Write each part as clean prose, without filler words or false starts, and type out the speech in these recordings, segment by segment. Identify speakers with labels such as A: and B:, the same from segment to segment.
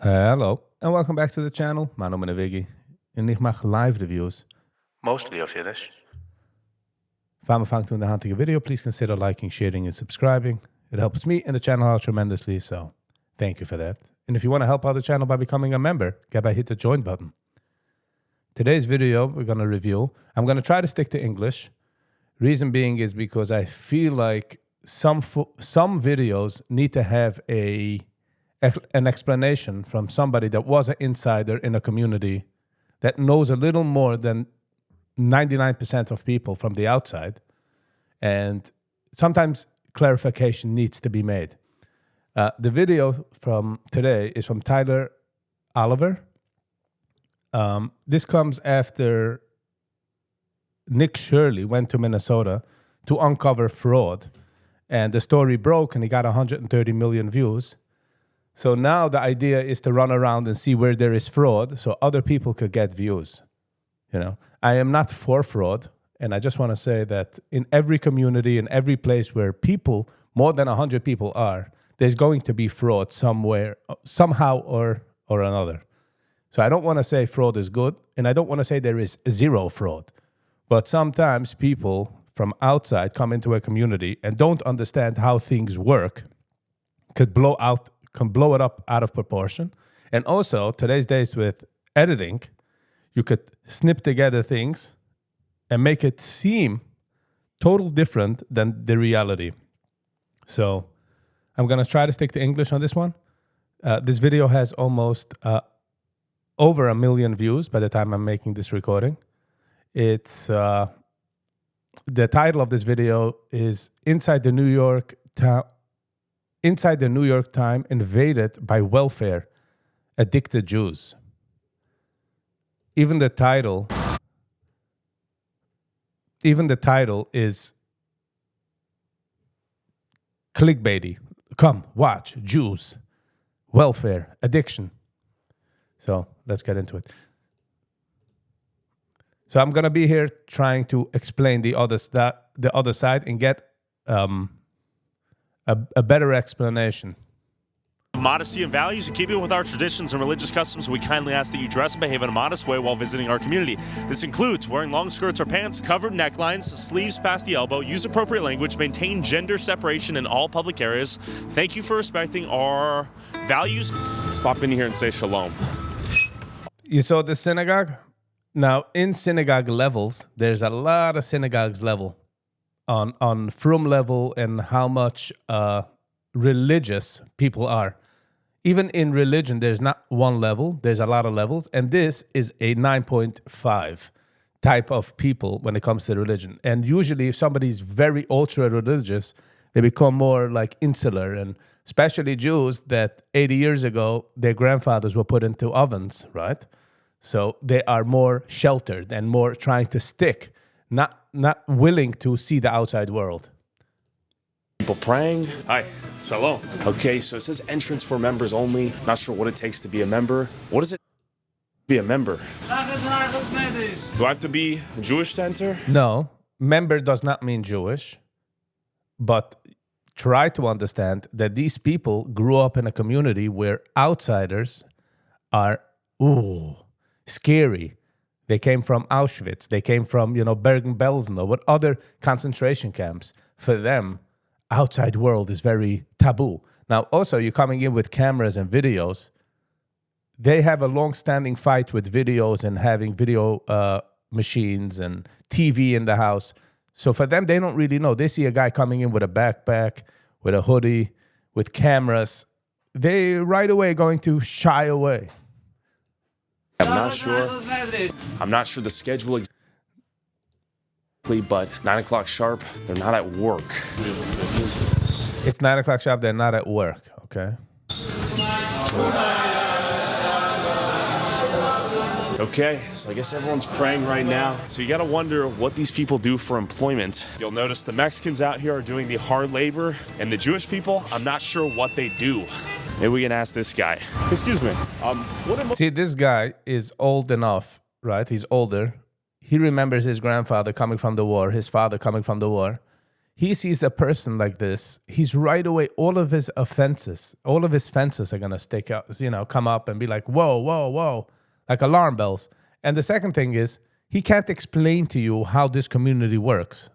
A: Hello and welcome back to the channel. Mijn naam is Viggy en ik maak live reviews, mostly of Yiddish. If I'm found in the hunting video, please consider liking, sharing, and subscribing. It helps me and the channel out tremendously, so thank you for that. And if you want to help out the channel by becoming a member, hit the join button. Today's video we're going to review. I'm going to try to stick to English. Reason being is because I feel like some videos need to have an explanation from somebody that was an insider in a community that knows a little more than 99% of people from the outside. And sometimes clarification needs to be made. The video from today is from Tyler Oliver. This comes after Nick Shirley went to Minnesota to uncover fraud. And the story broke and he got 130 million views. So now the idea is to run around and see where there is fraud so other people could get views. You know, I am not for fraud. And I just want to say that in every community, in every place where people, more than 100 people are, there's going to be fraud somewhere, somehow or another. So I don't want to say fraud is good, and I don't want to say there is zero fraud. But sometimes people from outside come into a community and don't understand how things work, can blow it up out of proportion. And also, today's days with editing, you could snip together things and make it seem totally different than the reality. So I'm going to try to stick to English on this one. This video has almost over 1 million views by the time I'm making this recording. It's the title of this video is Inside the New York Time Invaded by Welfare Addicted Jews. Even the title is clickbaity. Come, watch, Jews, welfare, addiction. So let's get into it. So I'm going to be here trying to explain the other side and get a better explanation.
B: Modesty and values in keeping with our traditions and religious customs, we kindly ask that you dress and behave in a modest way while visiting our community. This includes wearing long skirts or pants, covered necklines, sleeves past the elbow, use appropriate language, maintain gender separation in all public areas. Thank you for respecting our values. Let's pop in here and say shalom.
A: You saw the synagogue? Now, in synagogue levels, there's a lot of synagogues level on frum level and how much religious people are. Even in religion, there's not one level. There's a lot of levels. And this is a 9.5 type of people when it comes to religion. And usually if somebody's very ultra-religious, they become more like insular. And especially Jews that 80 years ago, their grandfathers were put into ovens, right? So they are more sheltered and more trying to stick, not willing to see the outside world.
B: People praying. Hi. Shalom. Okay, so it says entrance for members only. Not sure what it takes to be a member. What does it be a member? Do I have to be Jewish to enter?
A: No, member does not mean Jewish. But try to understand that these people grew up in a community where outsiders are, scary. They came from Auschwitz. They came from, Bergen-Belsen or what other concentration camps. For them, outside world is very taboo. Now, also, you're coming in with cameras and videos. They have a long-standing fight with videos and having video machines and TV in the house. So for them, they don't really know. They see a guy coming in with a backpack, with a hoodie, with cameras. They right away going to shy away.
B: I'm not sure the schedule exactly, but 9 o'clock sharp, they're not at work. What is this?
A: It's 9 o'clock sharp, they're not at work, okay?
B: Okay, so I guess everyone's praying right now. So you gotta wonder what these people do for employment. You'll notice the Mexicans out here are doing the hard labor, and the Jewish people, I'm not sure what they do. Maybe we can ask this guy. Excuse me.
A: See, this guy is old enough, right? He's older. He remembers his grandfather coming from the war, his father coming from the war. he sees a person like this, he's right away, all of his fences are going to stick out, come up and be like, whoa, whoa, whoa, like alarm bells. And the second thing is, he can't explain to you how this community works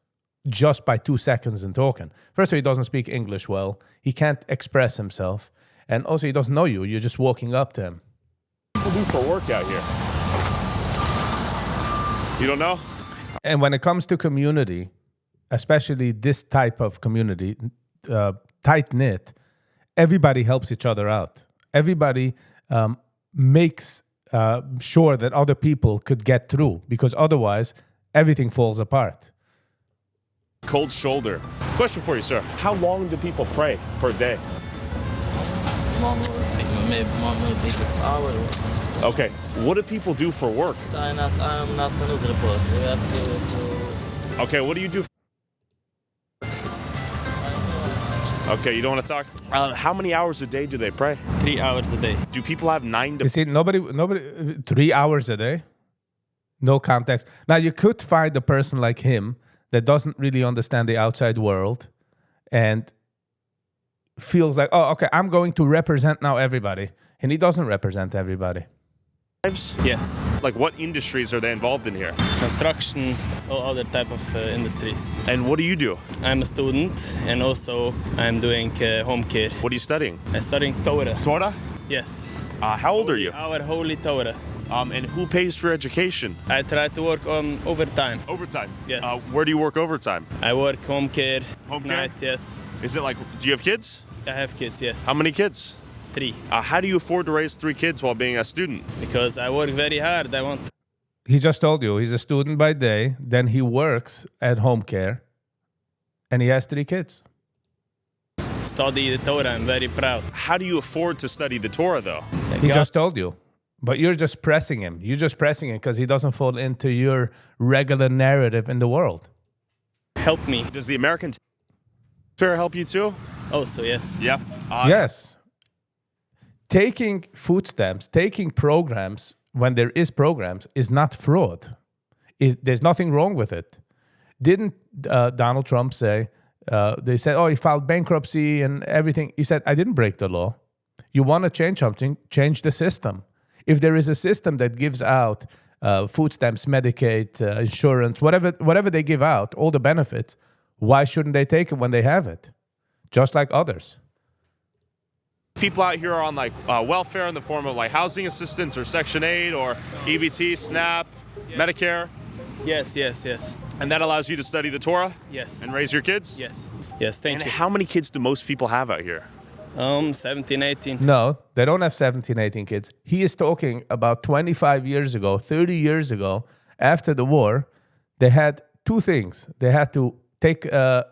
A: just by 2 seconds in talking. First of all, he doesn't speak English well. He can't express himself. And also, he doesn't know you. You're just walking up to him.
B: What do you do for work out here? You don't know?
A: And when it comes to community, especially this type of community, tight-knit, everybody helps each other out. Everybody makes sure that other people could get through, because otherwise everything falls apart.
B: Cold shoulder. Question for you, sir. How long do people pray per day?
C: Maybe 8 hours.
B: Okay. What do people do for work?
C: I'm not an report. We have to.
B: Okay, what do you do? Okay, you don't want to talk? How many hours a day do they pray?
C: 3 hours a day.
B: Do people have 9 to...
A: You see, nobody, 3 hours a day, no context. Now, you could find a person like him that doesn't really understand the outside world and feels like, oh, okay, I'm going to represent now everybody. And he doesn't represent everybody.
C: Yes.
B: Like, what industries are they involved in here?
C: Construction or other type of industries.
B: And what do you do?
C: I'm a student and also I'm doing home care.
B: What are you studying?
C: I'm studying Torah.
B: Torah?
C: Yes.
B: How old are you?
C: Our holy Torah.
B: And who pays for education?
C: I try to work on overtime.
B: Overtime?
C: Yes.
B: Where do you work overtime?
C: I work home care.
B: Home care?
C: Night, yes.
B: Is it like, do you have kids?
C: I have kids, yes.
B: How many kids?
C: 3.
B: How do you afford to raise 3 kids while being a student?
C: Because I work very hard. I want to.
A: He just told you he's a student by day, then he works at home care, and he has 3 kids.
C: Study the Torah. I'm very proud.
B: How do you afford to study the Torah, though?
A: He just told you. But you're just pressing him. You're just pressing him because he doesn't fall into your regular narrative in the world.
C: Help me.
B: Does the American fair help you too?
C: Also, yes.
B: Yeah.
A: Yes. Taking food stamps, taking programs when there is programs is not fraud. There's nothing wrong with it. Didn't Donald Trump say, they said, oh, he filed bankruptcy and everything. He said, I didn't break the law. You want to change something, change the system. If there is a system that gives out food stamps, Medicaid, insurance, whatever they give out, all the benefits, why shouldn't they take it when they have it? Just like others.
B: People out here are on like welfare in the form of like housing assistance or Section 8 or EBT, SNAP, Medicare.
C: Yes, yes, yes.
B: And that allows you to study the Torah?
C: Yes.
B: And raise your kids?
C: Yes. Yes, thank
B: and
C: you.
B: How many kids do most people have out here?
C: 17, 18.
A: No, they don't have 17, 18 kids. He is talking about 25 years ago, 30 years ago, after the war, they had 2 things. They had to take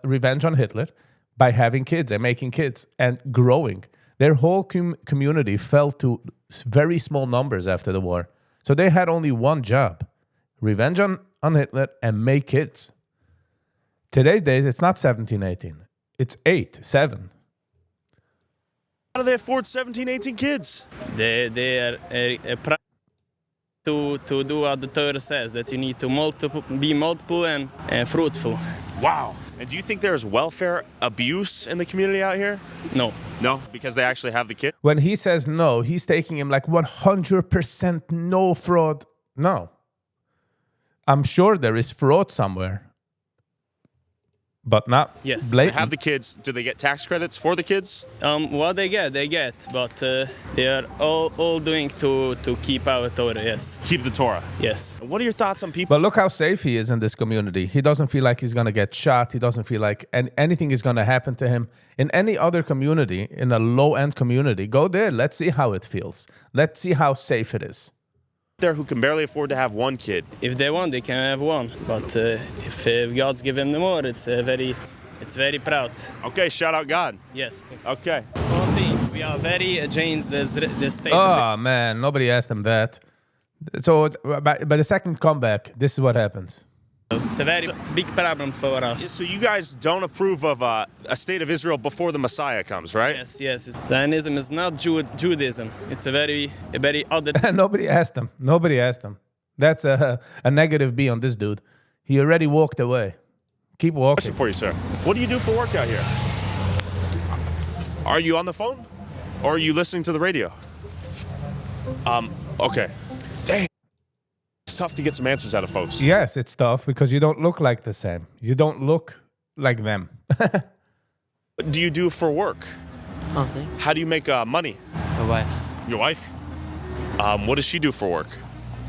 A: revenge on Hitler by having kids and making kids and growing. Their whole community fell to very small numbers after the war. So they had only one job, revenge on Hitler and make kids. Today's days, it's not 17, 18. It's 8, 7.
B: How do they afford 17, 18 kids?
C: They are proud to do what the Torah says, that you need to be multiple and fruitful.
B: Wow. And do you think there's welfare abuse in the community out here?
C: No.
B: No, because they actually have the kid?
A: When he says no, he's taking him like 100% no fraud. No. I'm sure there is fraud somewhere. But not
C: Yes.
A: blatant.
B: They have the kids. Do they get tax credits for the kids?
C: What they get, but they are all doing to keep our Torah, yes.
B: Keep the Torah.
C: Yes.
B: What are your thoughts on people?
A: But look how safe he is in this community. He doesn't feel like he's going to get shot. He doesn't feel like anything is going to happen to him. In any other community, in a low-end community, go there. Let's see how it feels. Let's see how safe it is.
B: There who can barely afford to have one kid.
C: If they want, they can have one. But if God's given them more, it's very proud.
B: Okay, shout out God.
C: Yes.
B: Okay.
C: One thing, we are very against the state.
A: Oh, man, nobody asked him that. So by the second comeback, this is what happens.
C: It's a very big problem for us.
B: So you guys don't approve of a state of Israel before the Messiah comes, right?
C: Yes. Zionism is not Judaism. It's a very other.
A: Nobody asked him. Nobody asked him. That's a negative B on this dude. He already walked away. Keep
B: Question
A: walking.
B: for you, sir. What do you do for work out here? Are you on the phone? Or are you listening to the radio? Okay. Dang. It's tough to get some answers out of folks.
A: Yes, it's tough because you don't look like the same. You don't look like them.
B: What do you do for work?
D: Nothing.
B: How do you make money?
D: My wife.
B: Your wife? What does she do for work?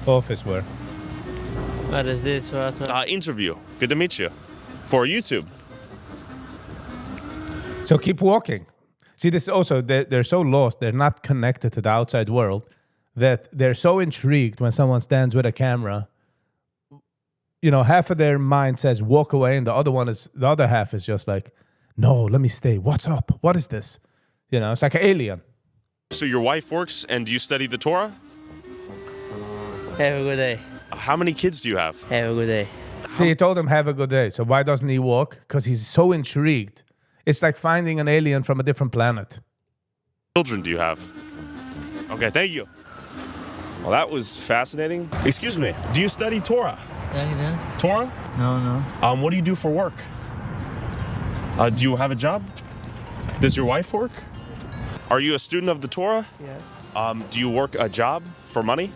A: Office work.
D: What is this? What?
B: Interview. Good to meet you. For YouTube.
A: So keep walking. See, this also, they're so lost. They're not connected to the outside world that they're so intrigued when someone stands with a camera. You know, half of their mind says walk away, and the other half is just like, no, let me stay. What's up? What is this? You know, it's like an alien.
B: So your wife works and you study the Torah?
D: Have a good day.
B: How many kids do you have?
D: Have a good day.
A: See, he told him, have a good day. So why doesn't he walk? Because he's so intrigued. It's like finding an alien from a different planet.
B: Children do you have? Okay, thank you. Well, that was fascinating. Excuse me, do you study Torah?
D: Study that?
B: Torah?
D: No.
B: What do you do for work? Do you have a job? Does your wife work? Are you a student of the Torah?
D: Yes.
B: Do you work a job for money?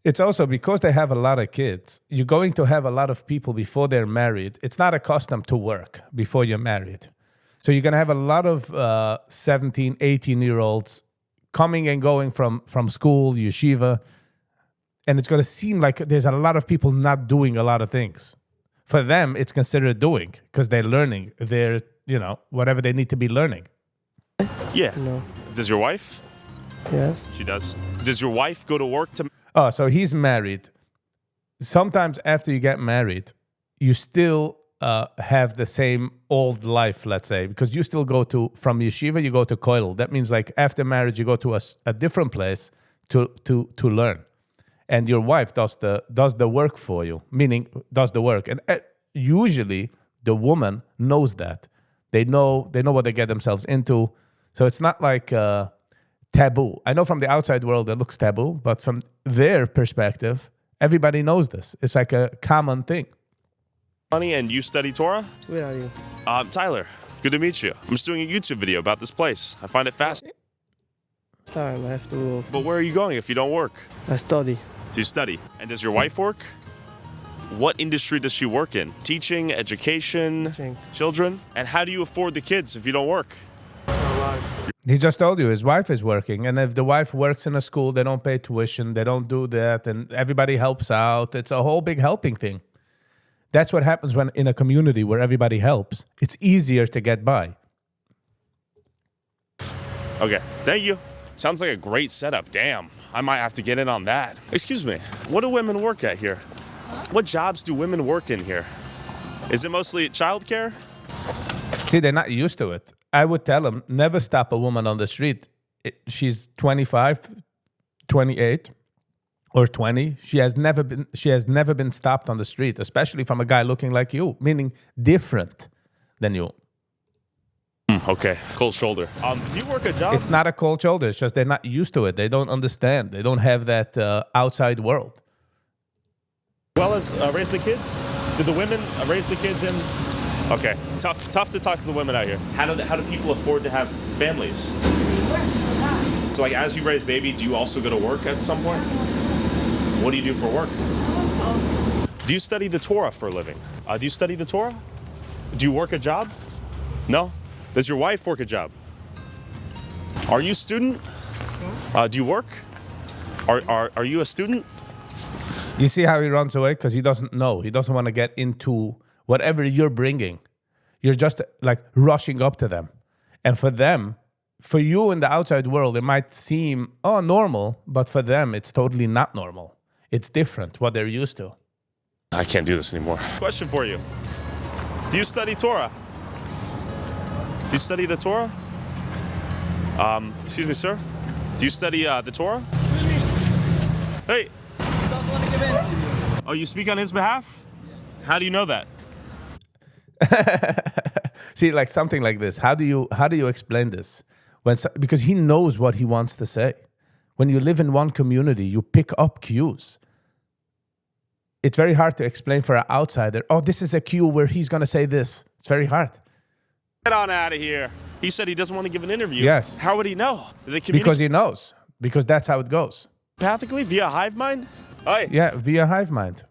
A: It's also because they have a lot of kids, you're going to have a lot of people before they're married. It's not a custom to work before you're married. So you're going to have a lot of 17, 18-year-olds coming and going from school, yeshiva, and it's going to seem like there's a lot of people not doing a lot of things. For them, it's considered doing because they're learning. They're, you know, whatever they need to be learning.
B: Yeah.
D: No.
B: Does your wife?
D: Yes.
B: She does. Does your wife go to work to...
A: Oh, so he's married. Sometimes after you get married, you still have the same old life, let's say, because you still go from yeshiva, you go to kollel. That means like after marriage, you go to a different place to learn. And your wife does the work for you, meaning does the work. And usually the woman knows that. They know what they get themselves into. So it's not like taboo. I know from the outside world it looks taboo, but from their perspective, everybody knows this. It's like a common thing.
B: Money and you study Torah?
D: Where are you?
B: Tyler, good to meet you. I'm just doing a YouTube video about this place. I find it fascinating.
D: Time. I have to move.
B: But where are you going if you don't work?
D: I study.
B: So you study. And does your wife work? What industry does she work in? Teaching, education,
D: Teaching.
B: children? And how do you afford the kids if you don't work?
A: He just told you his wife is working. And if the wife works in a school, they don't pay tuition, they don't do that, and everybody helps out. It's a whole big helping thing. That's what happens when in a community where everybody helps. It's easier to get by.
B: Okay, thank you. Sounds like a great setup. Damn, I might have to get in on that. Excuse me, what do women work at here? What jobs do women work in here? Is it mostly childcare?
A: See, they're not used to it. I would tell them, never stop a woman on the street. She's 25, 28, or 20. She has never been stopped on the street, especially from a guy looking like you, meaning different than you.
B: Okay, cold shoulder. Do you work a job?
A: It's not a cold shoulder. It's just they're not used to it. They don't understand. They don't have that outside world.
B: Well as raise the kids? Did the women raise the kids in? Okay, tough to talk to the women out here. How do people afford to have families? So like as you raise baby, do you also go to work at some point? What do you do for work? Do you study the Torah for a living? Do you study the Torah? Do you work a job? No? Does your wife work a job? Are you a student? Do you work? Are you a student?
A: You see how he runs away? Because he doesn't know. He doesn't want to get into whatever you're bringing. You're just like rushing up to them. And for them, for you in the outside world, it might seem, oh, normal. But for them, it's totally not normal. It's different, what they're used to.
B: I can't do this anymore. Question for you. Do you study Torah? Do you study the Torah? Excuse me, sir. Do you study the Torah? Hey. Oh, you speak on his behalf? How do you know that?
A: See, like something like this. How do you explain this? Because he knows what he wants to say. When you live in one community, you pick up cues. it's very hard to explain for an outsider. Oh, this is a cue where he's going to say this. It's very hard.
B: Get on out of here. He said he doesn't want to give an interview.
A: Yes.
B: How would he know? Did they
A: Because he knows. Because that's how it goes.
B: telepathically via hive mind? Hi.
A: Yeah, via hive mind.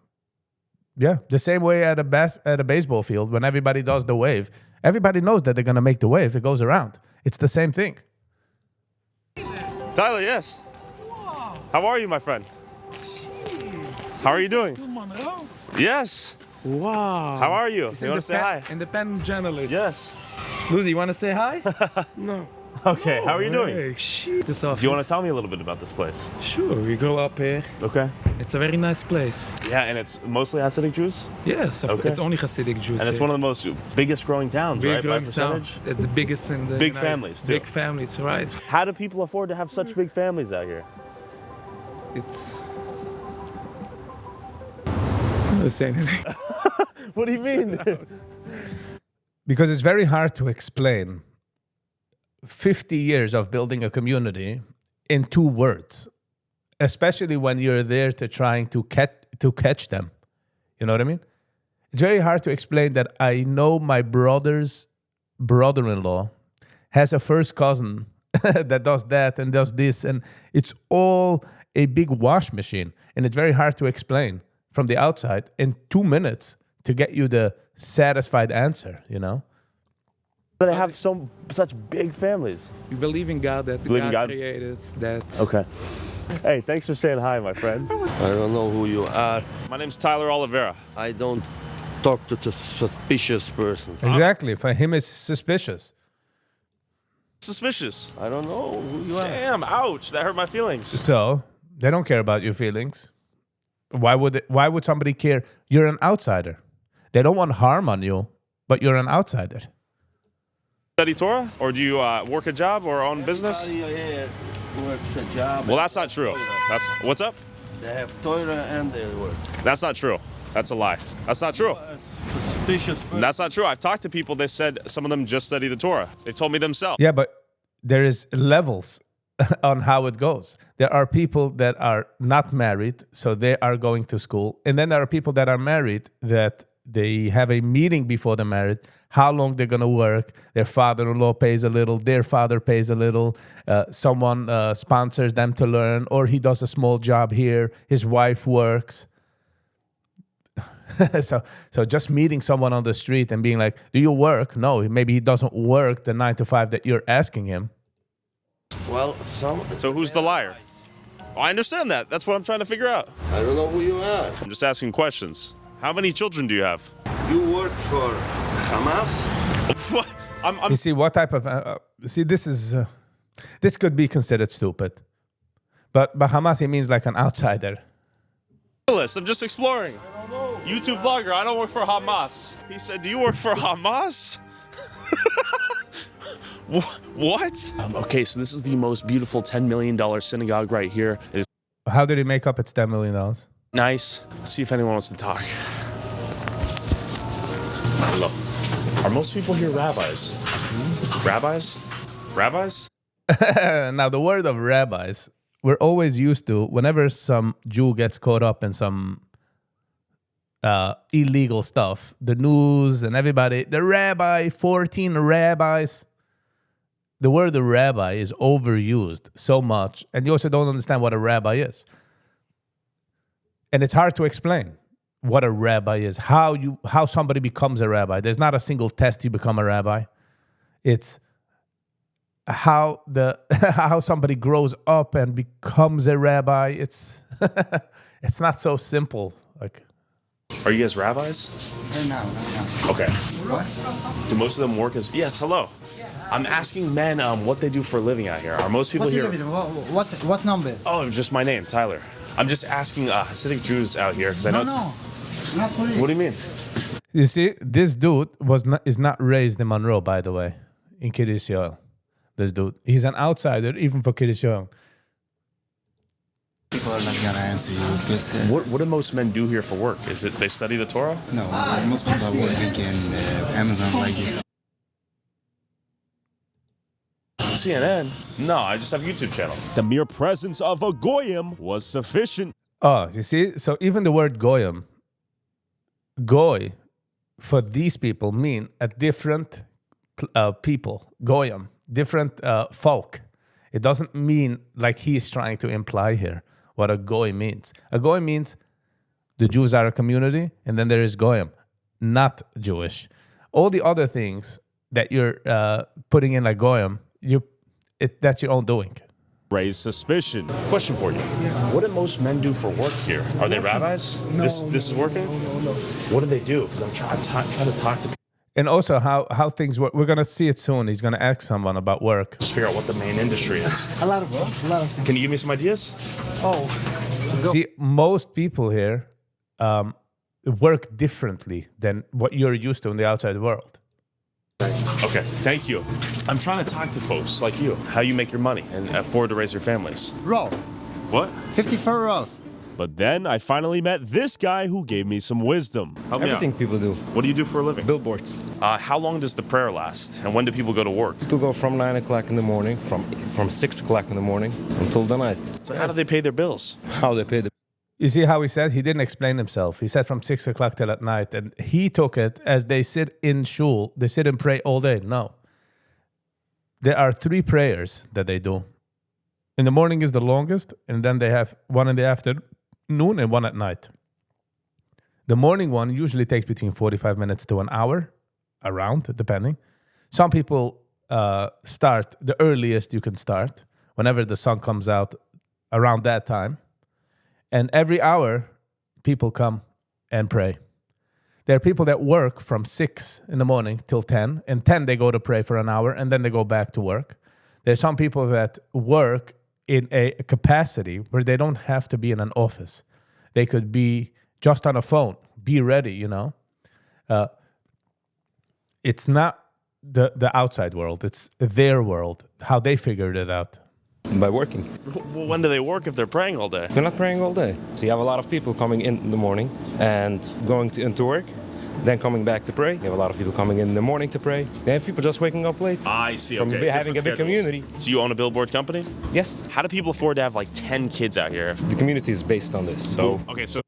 A: Yeah, the same way at a baseball field when everybody does the wave. Everybody knows that they're going to make the wave. It goes around. It's the same thing.
B: Tyler, yes. How are you, my friend? How are you doing? Yes.
E: Wow.
B: How are you? You want to say hi?
E: Independent journalist.
B: Yes.
E: Lucy, you want to say hi? No.
B: Okay, how are you doing?
E: Hey, shit, this office.
B: Do you want to tell me a little bit about this place?
E: Sure, we go up here.
B: Okay.
E: It's a very nice place.
B: Yeah, and it's mostly Hasidic Jews?
E: Yes,
B: Okay.
E: it's only Hasidic Jews.
B: And it's one of the most biggest growing towns, right? By percentage?
E: It's the biggest in the
B: Big
E: United-
B: families, too.
E: Big families, right.
B: How do people afford to have such big families out here?
E: It's... I'm not saying anything.
B: What do you mean?
A: Because it's very hard to explain 50 years of building a community in 2 words, especially when you're there to trying to catch them. You know what I mean? It's very hard to explain that I know my brother's brother-in-law has a first cousin that does that and does this, and it's all a big wash machine, and it's very hard to explain from the outside in 2 minutes to get you the satisfied answer, you know?
B: But they have such big families.
E: We believe in God, that
B: Believe in God?
E: created that.
B: Okay. Hey, thanks for saying hi, my friend.
F: I don't know who you are.
B: My name's Tyler Oliveira.
F: I don't talk to suspicious persons.
A: Exactly. For him, it's suspicious.
B: Suspicious.
F: I don't know who you are.
B: Damn, ouch, that hurt my feelings.
A: So they don't care about your feelings. Why would somebody care? You're an outsider. They don't want harm on you, but you're an outsider.
B: Study Torah? Or do you work a job or own business?
F: Everybody here works a job.
B: Well, that's not true. What's up?
F: They have Torah and they work.
B: That's not true. That's a lie. That's not true.
F: Suspicious person.
B: That's not true. I've talked to people, they said some of them just study the Torah. They told me themselves.
A: Yeah, but there is levels on how it goes. There are people that are not married, so they are going to school. And then there are people that are married that they have a meeting before they're married, how long they're going to work. Their father-in-law pays a little, their father pays a little, someone sponsors them to learn, or he does a small job here, his wife works. So just meeting someone on the street and being like, do you work? No, maybe he doesn't work the 9 to 5 that you're asking him.
F: Well,
B: So who's the liar? Oh, I understand that. That's what I'm trying to figure out.
F: I don't know who you are.
B: I'm just asking questions. How many children do you have?
F: You work for Hamas?
B: What? I'm
A: You see what type of this could be considered stupid, but Hamas, he means like an outsider.
B: journalist. I'm just exploring. YouTube vlogger. I don't work for Hamas. He said, do you work for Hamas? What? Okay, so this is the most beautiful $10 million synagogue right here. It is
A: How did he make up its $10 million?
B: nice. Let's see if anyone wants to talk. Hello. Are most people here rabbis? Rabbis? Rabbis?
A: Now, the word of rabbis, we're always used to, whenever some Jew gets caught up in some illegal stuff, the news and everybody, the rabbi, 14 rabbis. The word the rabbi is overused so much, and you also don't understand what a rabbi is. And it's hard to explain what a rabbi is, how somebody becomes a rabbi. There's not a single test you become a rabbi. It's how somebody grows up and becomes a rabbi. It's it's not so simple. Like,
B: Are you guys rabbis?
G: No.
B: Okay. Do most of them work as... Yes, hello. I'm asking men what they do for a living out here. Are most people here...
G: What number?
B: Oh, it's just my name, Tyler. I'm just asking Hasidic Jews out here because I know
G: No, not for you.
B: What do you mean?
A: you see, this dude is not raised in Monroe, by the way, in Kiddush Yoel. This dude, he's an outsider, even for Kiddush Yoel.
G: People are not gonna answer you because
B: What do most men do here for work? Is it they study the Torah?
G: no, most people are working in Amazon like this.
B: CNN? No, I just have a YouTube channel. The mere presence of a goyim was sufficient.
A: Oh, you see, so even the word goyim goy for these people mean a different people, goyim, different folk. It doesn't mean like he's trying to imply here what a goy means. A goy means the Jews are a community, and then there is goyim, not Jewish. All the other things that you're putting in like goyim, that's your own doing.
B: Raise suspicion. Question for you. What do most men do for work here? Are they rabbis?
H: No,
B: this is working?
H: No.
B: What do they do? Because I'm trying to talk to people.
A: And also how things work. We're going to see it soon. He's going to ask someone about work.
B: Just figure out what the main industry is.
H: A lot of them.
B: Can you give me some ideas?
H: Oh,
A: See, most people here work differently than what you're used to in the outside world.
B: Okay, thank you. I'm trying to talk to folks like you. How you make your money and afford to raise your families.
I: Rolls.
B: What?
I: 54 rolls.
B: But then I finally met this guy who gave me some wisdom. Help me
J: Everything
B: out.
J: people do.
B: What do you do for a living?
J: Billboards.
B: How long does the prayer last? And when do people go to work?
J: People go from 9 o'clock in the morning, from 6 o'clock in the morning until the night.
B: So how do they pay their bills?
J: How they pay the
A: You see how he said? He didn't explain himself. He said from 6 o'clock till at night. And he took it as they sit in shul. They sit and pray all day. No. There are 3 prayers that they do. In the morning is the longest. And then they have one in the afternoon and one at night. The morning one usually takes between 45 minutes to an hour. Around, depending. Some people start the earliest you can start. Whenever the sun comes out around that time. And every hour, people come and pray. There are people that work from 6 in the morning till 10. And 10, they go to pray for an hour, and then they go back to work. There's some people that work in a capacity where they don't have to be in an office. They could be just on a phone. Be ready, you know. It's not the outside world. It's their world, how they figured it out.
J: by working.
B: Well, when do they work if they're praying all day?
J: They're not praying all day. So you have a lot of people coming in the morning and going into work, then coming back to pray. You have a lot of people coming in the morning to pray. They have people just waking up late.
B: I see,
J: From
B: okay.
J: having a big community.
B: So you own a billboard company?
J: Yes.
B: How do people afford to have like 10 kids out here?
J: The community is based on this. So
B: Okay, so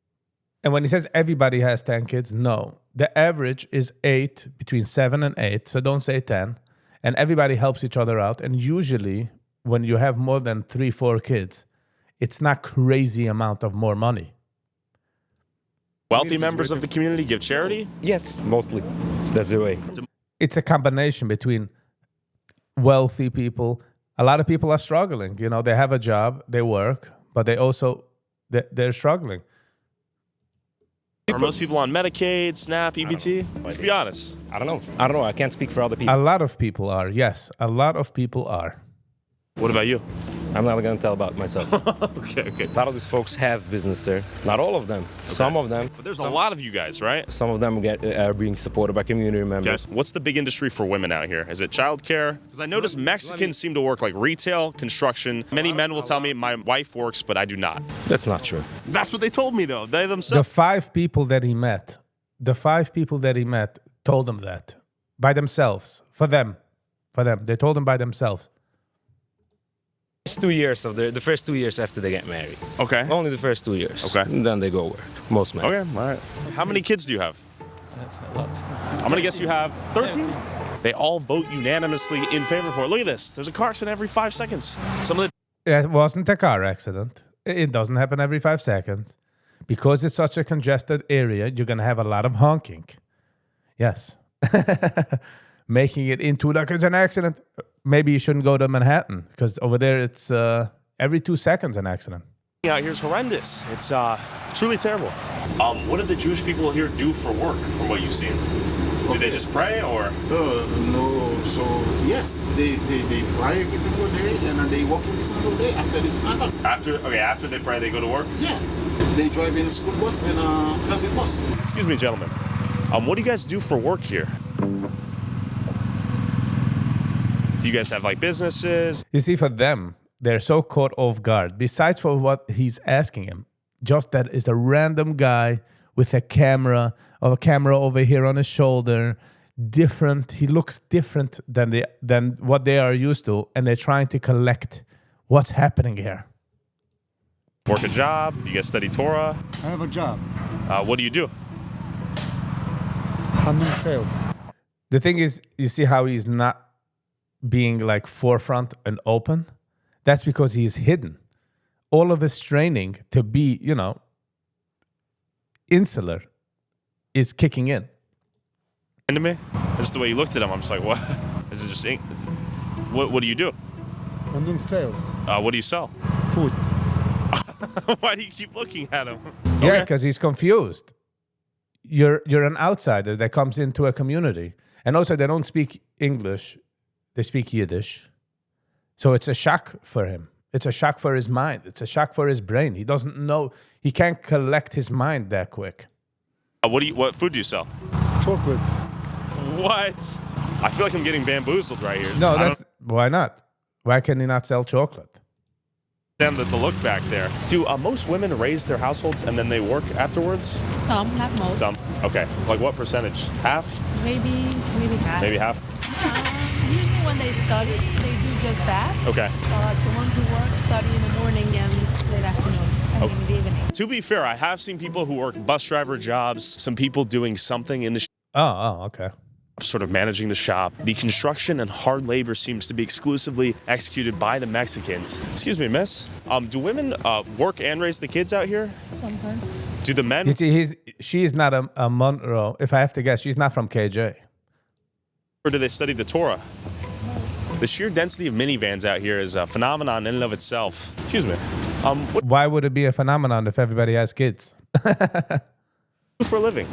A: And when he says everybody has 10 kids, no. The average is 8, between 7 and 8, so don't say 10. And everybody helps each other out. And usually, when you have more than 3, 4 kids, it's not crazy amount of more money.
B: wealthy members of the community give charity?
J: yes, mostly. That's the way.
A: It's a combination between wealthy people. A lot of people are struggling. You know, they have a job, they work, but they also, they're struggling.
B: Are most people on Medicaid, SNAP, EBT? Let's be honest.
J: I don't know. I can't speak for other people.
A: A lot of people are, yes. A lot of people are.
B: What about you?
J: I'm not going to tell about myself.
B: Okay.
J: A lot of these folks have business there. Not all of them. Some of them.
B: But there's a lot of you guys, right?
J: Some of them are being supported by community members.
B: Okay. What's the big industry for women out here? Is it childcare? Because I notice Mexicans seem to work like retail, construction. Many men will tell me my wife works, but I do not.
J: That's not true.
B: That's what they told me, though. They
A: The
B: themselves.
A: 5 people that he met told him that by themselves, for them. They told him by themselves.
J: It's 2 years of the first 2 years after they get married.
B: Okay.
J: Only the first 2 years.
B: Okay.
J: And then they go work. Most men.
B: Okay, all right. How many kids do you have? I'm gonna guess you have 13. They all vote unanimously in favor for it. Look at this. There's a car accident every 5 seconds. Some of the
A: It wasn't a car accident. It doesn't happen every 5 seconds. Because it's such a congested area, you're going to have a lot of honking. Yes. Making it into like it's an accident. Maybe you shouldn't go to Manhattan because over there it's every 2 seconds an accident.
B: out here is horrendous. It's truly terrible. What do the Jewish people here do for work, from what you've seen? Do they just pray, or?
H: No, so yes, they pray every single day and they walk every single day after this matter.
B: After they pray, they go to work?
H: Yeah, they drive in school bus and transit bus.
B: Excuse me, gentlemen. What do you guys do for work here? Do you guys have like businesses?
A: You see, for them, they're so caught off guard. Besides for what he's asking him, just that is a random guy with a camera over here on his shoulder. Different. He looks different than what they are used to, and they're trying to collect what's happening here.
B: Work a job? Do you guys study Torah?
I: I have a job.
B: What do you do?
I: Unknown sales.
A: The thing is, you see how he's not being like forefront and open? That's because he's hidden. All of his training to be, insular is kicking in.
B: To me, just the way you looked at him, I'm just like, what? Is it just ink? What do you do?
I: I'm doing sales.
B: What do you sell?
I: Food.
B: Why do you keep looking at him?
A: Yeah,
B: Okay.
A: because he's confused. You're an outsider that comes into a community. And also they don't speak English. They speak Yiddish. So it's a shock for him. It's a shock for his mind. It's a shock for his brain. He doesn't know. He can't collect his mind that quick.
B: What food do you sell?
I: Chocolates.
B: What? I feel like I'm getting bamboozled right here.
A: No,
B: I don't
A: why not? Why can he not sell chocolate?
B: understand the look back there. Do most women raise their households and then they work afterwards?
K: Some, not most.
B: Some. Okay. Like what percentage? Half?
K: Maybe half.
B: Maybe half?
K: Usually when they study, they do just that.
B: Okay.
K: But the ones who work study in the morning and late afternoon and in the evening.
B: To be fair, I have seen people who work bus driver jobs, some people doing something in the
A: Okay.
B: sort of managing the shop. The construction and hard labor seems to be exclusively executed by the Mexicans. Excuse me, miss. Do women work and raise the kids out here?
K: Sometimes.
B: Do the men?
A: You see, she is not a Monroe. If I have to guess, she's not from KJ.
B: Or do they study the Torah? The sheer density of minivans out here is a phenomenon in and of itself. Excuse me.
A: Why would it be a phenomenon if everybody has kids?
B: What do you do for a living?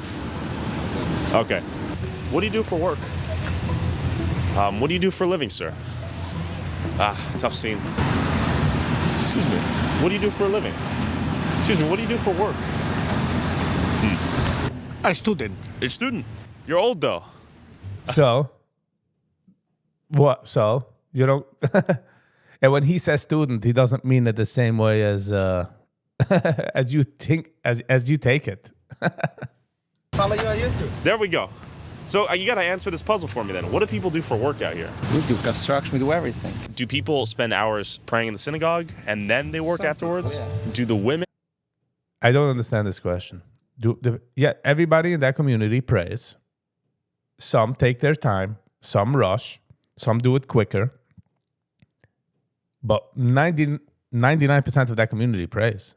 B: Okay. What do you do for work? What do you do for a living, sir? Tough scene. Excuse me. What do you do for a living? Excuse me. What do you do for work?
H: A student.
B: You're a student. You're old though.
A: So, what? So, you don't. And when he says student, he doesn't mean it the same way as as you think, as you take it.
I: Follow you on YouTube.
B: There we go. So you got to answer this puzzle for me then. What do people do for work out here?
G: We do construction, we do everything.
B: Do people spend hours praying in the synagogue and then they work afterwards?
G: yeah.
B: Do the women?
A: I don't understand this question. Everybody in that community prays. Some take their time. Some rush. Some do it quicker. But 99% of that community prays.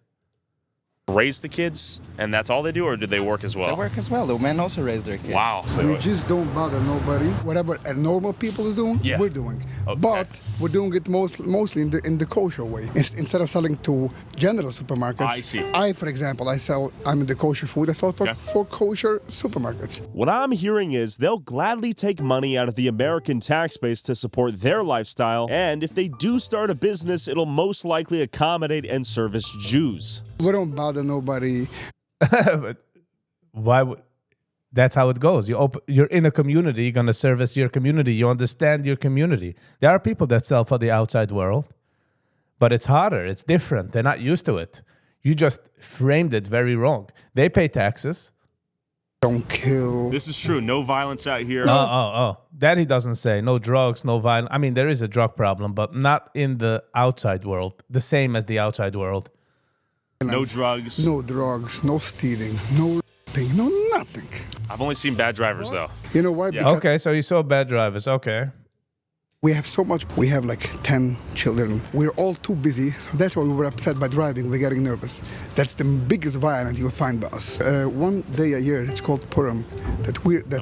B: Raise the kids and that's all they do, or do they work as well?
G: They work as well. The men also raise their kids.
B: Wow.
L: We just don't bother nobody. Whatever a normal people is doing,
B: Yeah.
L: we're doing.
B: Okay.
L: But we're doing it mostly in the kosher way. Instead of selling to general supermarkets.
B: I see.
L: For example, I'm in the kosher food. I sell for kosher supermarkets.
B: What I'm hearing is they'll gladly take money out of the American tax base to support their lifestyle, and if they do start a business, it'll most likely accommodate and service Jews.
L: We don't bother nobody.
A: But why would? That's how it goes. You're in a community. You're gonna service your community. You understand your community. There are people that sell for the outside world, but it's harder. It's different. They're not used to it. You just framed it very wrong. They pay taxes.
L: Don't kill.
B: This is true. No violence out here.
A: Oh. That he doesn't say. No drugs, no violence. I mean, there is a drug problem, but not in the outside world. The same as the outside world.
B: No drugs.
L: No drugs. No stealing. No thing. No nothing.
B: I've only seen bad drivers though.
L: You know why?
B: Yeah.
L: Because
A: Okay, so you saw bad drivers. Okay.
L: we have so much. We have like 10 children. We're all too busy. That's why we were upset by driving. We're getting nervous. That's the biggest violence you'll find by us. One day a year, it's called Purim.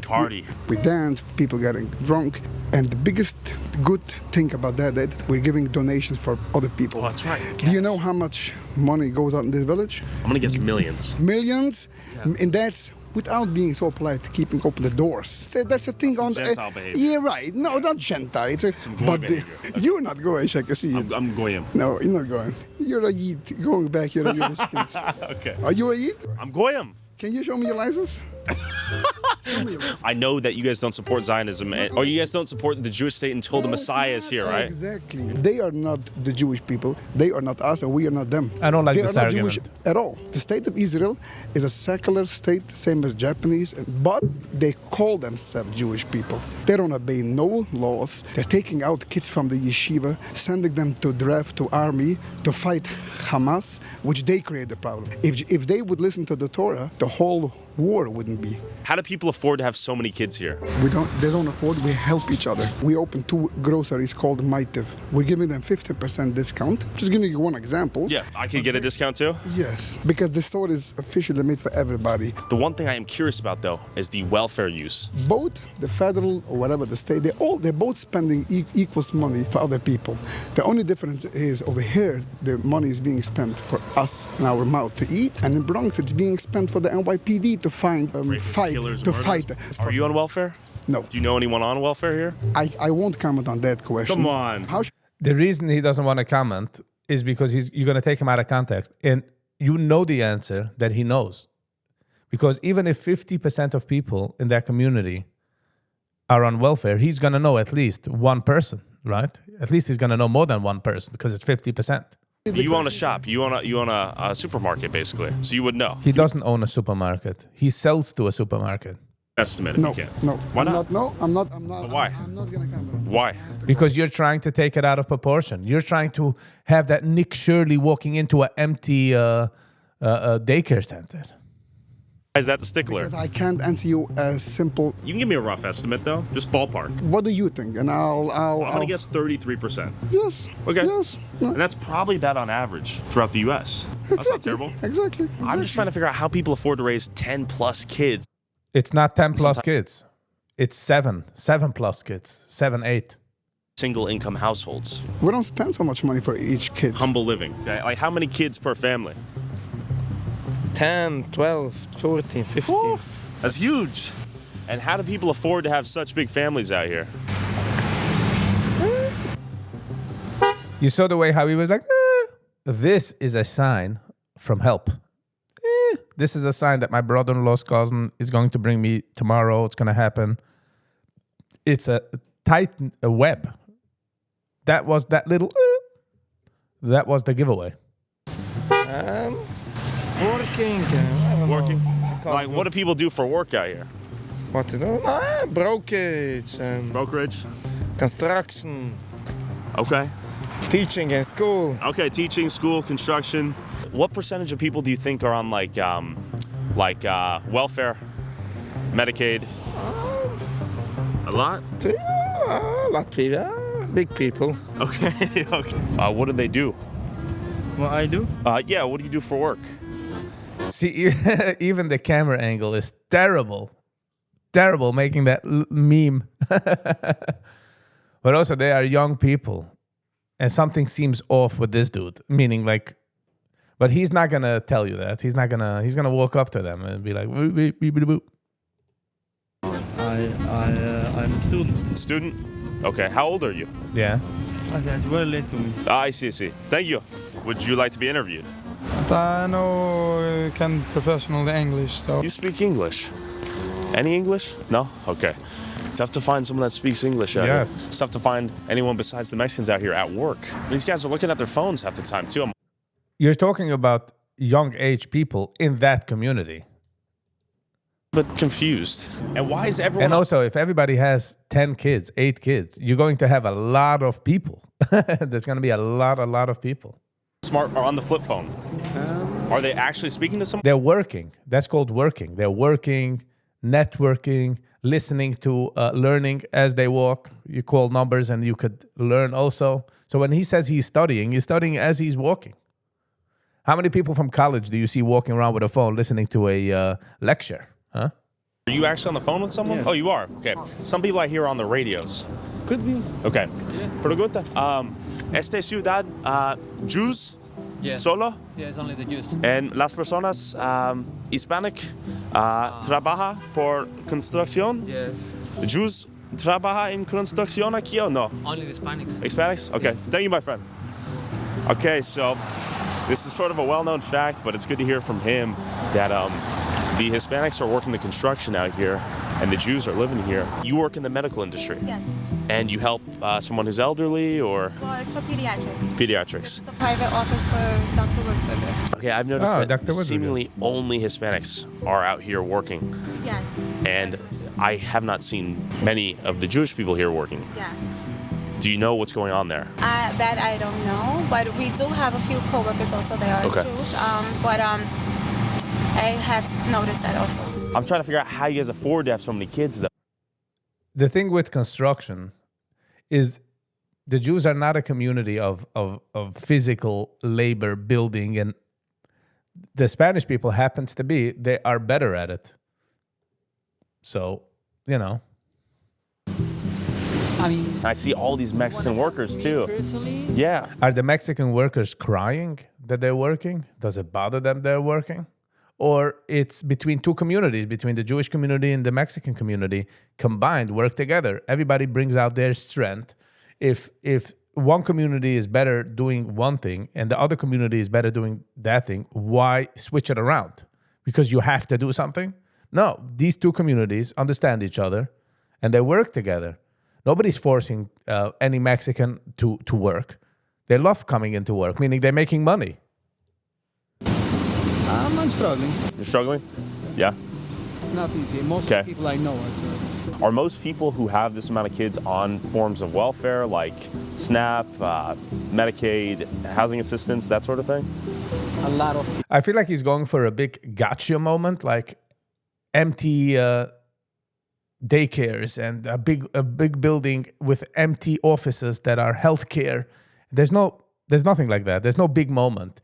B: Party.
L: We dance. People getting drunk. And the biggest good thing about that we're giving donations for other people.
B: Oh, that's right.
L: Do you know how much money goes out in this village?
B: I'm gonna guess millions.
L: Millions. And that's without being so polite, keeping open the doors. That's a thing
B: Some
L: on
B: Gentile behavior.
L: Yeah, right. No, not Gentile. It's
B: Some goy behavior.
L: you're not going, I can see it.
B: I'm goyim.
L: No, you're not going. You're a Yid. Going back, you're a Yiddish kid.
B: Okay.
L: Are you a Yid?
B: I'm goyim.
L: Can you show me your license?
B: I know that you guys don't support Zionism, or you guys don't support the Jewish state until the Messiah is here, right?
L: Exactly. They are not the Jewish people. They are not us, and we are not them.
A: I don't like
L: they
A: this
L: are not
A: argument.
L: Jewish at all. The state of Israel is a secular state, same as Japanese, but they call themselves Jewish people. They don't obey no laws. They're taking out kids from the yeshiva, sending them to draft to army to fight Hamas, which they create the problem. If they would listen to the Torah, the whole war wouldn't be.
B: How do people afford to have so many kids here?
L: They don't afford, we help each other. We opened 2 groceries called Maitiv. We're giving them 50% discount. Just giving you one example.
B: Yeah, I could get a discount too?
L: Yes, because the store is officially made for everybody.
B: The one thing I am curious about though is the welfare use.
L: Both the federal or whatever the state, they're both spending equals money for other people. The only difference is over here, the money is being spent for us in our mouth to eat, and in Bronx it's being spent for the NYPD to find fight.
B: Are you on welfare?
L: No.
B: Do you know anyone on welfare here?
L: I won't comment on that question.
B: Come on.
A: The reason he doesn't want to comment is because you're going to take him out of context. And you know the answer that he knows. Because even if 50% of people in that community are on welfare, he's going to know at least one person, right? At least he's going to know more than one person because it's 50%.
B: You own a shop. You own a supermarket, basically. So you would know.
A: He doesn't own a supermarket. He sells to a supermarket.
B: Estimate if
L: No,
B: you can.
L: no.
B: Why not?
L: I'm not.
B: But why?
L: I'm not gonna comment.
B: Why?
A: Because you're trying to take it out of proportion. You're trying to have that Nick Shirley walking into an empty daycare center.
B: Why is that the stickler?
L: Because I can't answer you a simple.
B: You can give me a rough estimate though, just ballpark.
L: What do you think? And
B: I'm gonna guess 33%.
L: Yes.
B: Okay.
L: Yes.
B: And that's probably about on average throughout the U.S. That's not terrible.
L: Exactly.
B: I'm just trying to figure out how people afford to raise 10 plus kids.
A: It's not 10 plus kids. It's 7 plus kids, 7, 8.
B: Single income households.
L: We don't spend so much money for each kid.
B: Humble living. Okay? Like how many kids per family?
C: 10, 12, 14, 15.
B: Oof, that's huge. And how do people afford to have such big families out here?
A: You saw the way how he was like, this is a sign from help. This is a sign that my brother-in-law's cousin is going to bring me tomorrow. It's going to happen. It's a tight web. That was that little, that was the giveaway.
C: Working. I don't
B: Working?
C: know.
B: Like, what do people do for work out here?
C: What to do? Brokerage.
B: Brokerage?
C: Construction.
B: Okay.
C: Teaching in school.
B: Okay, teaching, school, construction. What percentage of people do you think are on welfare, Medicaid? A lot?
C: A lot of people. Big people.
B: Okay. Okay. What do they do?
C: What I do?
B: Yeah, what do you do for work?
A: See, even the camera angle is terrible. Terrible making that meme. But also they are young people. And something seems off with this dude. Meaning like, but he's not going to tell you that. He's going to walk up to them and be like, boop.
C: I'm a student.
B: Student? Okay, how old are you?
A: Yeah.
C: Okay, it's very late to me.
B: I see. Thank you. Would you like to be interviewed?
E: I know can professional English, so.
B: You speak English? Any English? No? Okay. Tough to find someone that speaks English out
A: Yes.
B: here. It's tough to find anyone besides the Mexicans out here at work. These guys are looking at their phones half the time too.
A: You're talking about young age people in that community.
B: But confused. And why is everyone...
A: And also, if everybody has 10 kids, 8 kids, you're going to have a lot of people. There's going to be a lot of people.
B: Smart or on the flip phone? Are they actually speaking to someone?
A: They're working. That's called working. They're working, networking, listening to, learning as they walk. You call numbers and you could learn also. So when he says he's studying as he's walking. How many people from college do you see walking around with a phone listening to a lecture? Huh?
B: Are you actually on the phone with someone?
C: Yes.
B: Oh, you are? Okay. Some people I hear on the radios.
C: Could be.
B: Okay. Pregunta. Este ciudad, Jews?
M: Yes.
B: Solo?
M: Yeah, it's only the Jews.
B: And las personas hispanic trabaja por construcción?
M: Yes.
B: Jews trabaja en construcción aquí o no?
M: Only the Hispanics.
B: Hispanics? Okay. Thank you, my friend. Okay, so this is sort of a well-known fact, but it's good to hear from him that the Hispanics are working the construction out here and the Jews are living here. You work in the medical industry.
K: Yes.
B: And you help someone who's elderly or?
K: Well, it's for pediatrics.
B: Pediatrics.
K: It's a private office for Dr. Wurzberger.
B: Okay, I've noticed that
A: Dr. Wurzberger.
B: seemingly only Hispanics are out here working.
K: Yes.
B: And I have not seen many of the Jewish people here working.
K: Yeah.
B: Do you know what's going on there?
K: That I don't know, but we do have a few coworkers also that are
B: Okay.
K: Jewish. But I have noticed that also.
B: I'm trying to figure out how you guys afford to have so many kids, though.
A: The thing with construction is the Jews are not a community of physical labor building, and the Spanish people happens to be, they are better at it. So, you know.
M: I mean,
B: I see all these Mexican workers too.
M: Personally,
B: Yeah.
A: Are the Mexican workers crying that they're working? Does it bother them they're working? Or it's between two communities, between the Jewish community and the Mexican community, combined, work together. Everybody brings out their strength. If one community is better doing one thing and the other community is better doing that thing, why switch it around? Because you have to do something? No, these two communities understand each other and they work together. Nobody's forcing any Mexican to work. They love coming into work, meaning they're making money.
M: I'm struggling.
B: You're struggling? Yeah.
M: It's not easy. Most
B: Okay.
M: of the people I know are struggling.
B: Are most people who have this amount of kids on forms of welfare like SNAP, Medicaid, housing assistance, that sort of thing?
M: A lot of
A: I feel like he's going for a big gotcha moment, like empty daycares and a big building with empty offices that are healthcare. There's nothing like that. There's no big moment.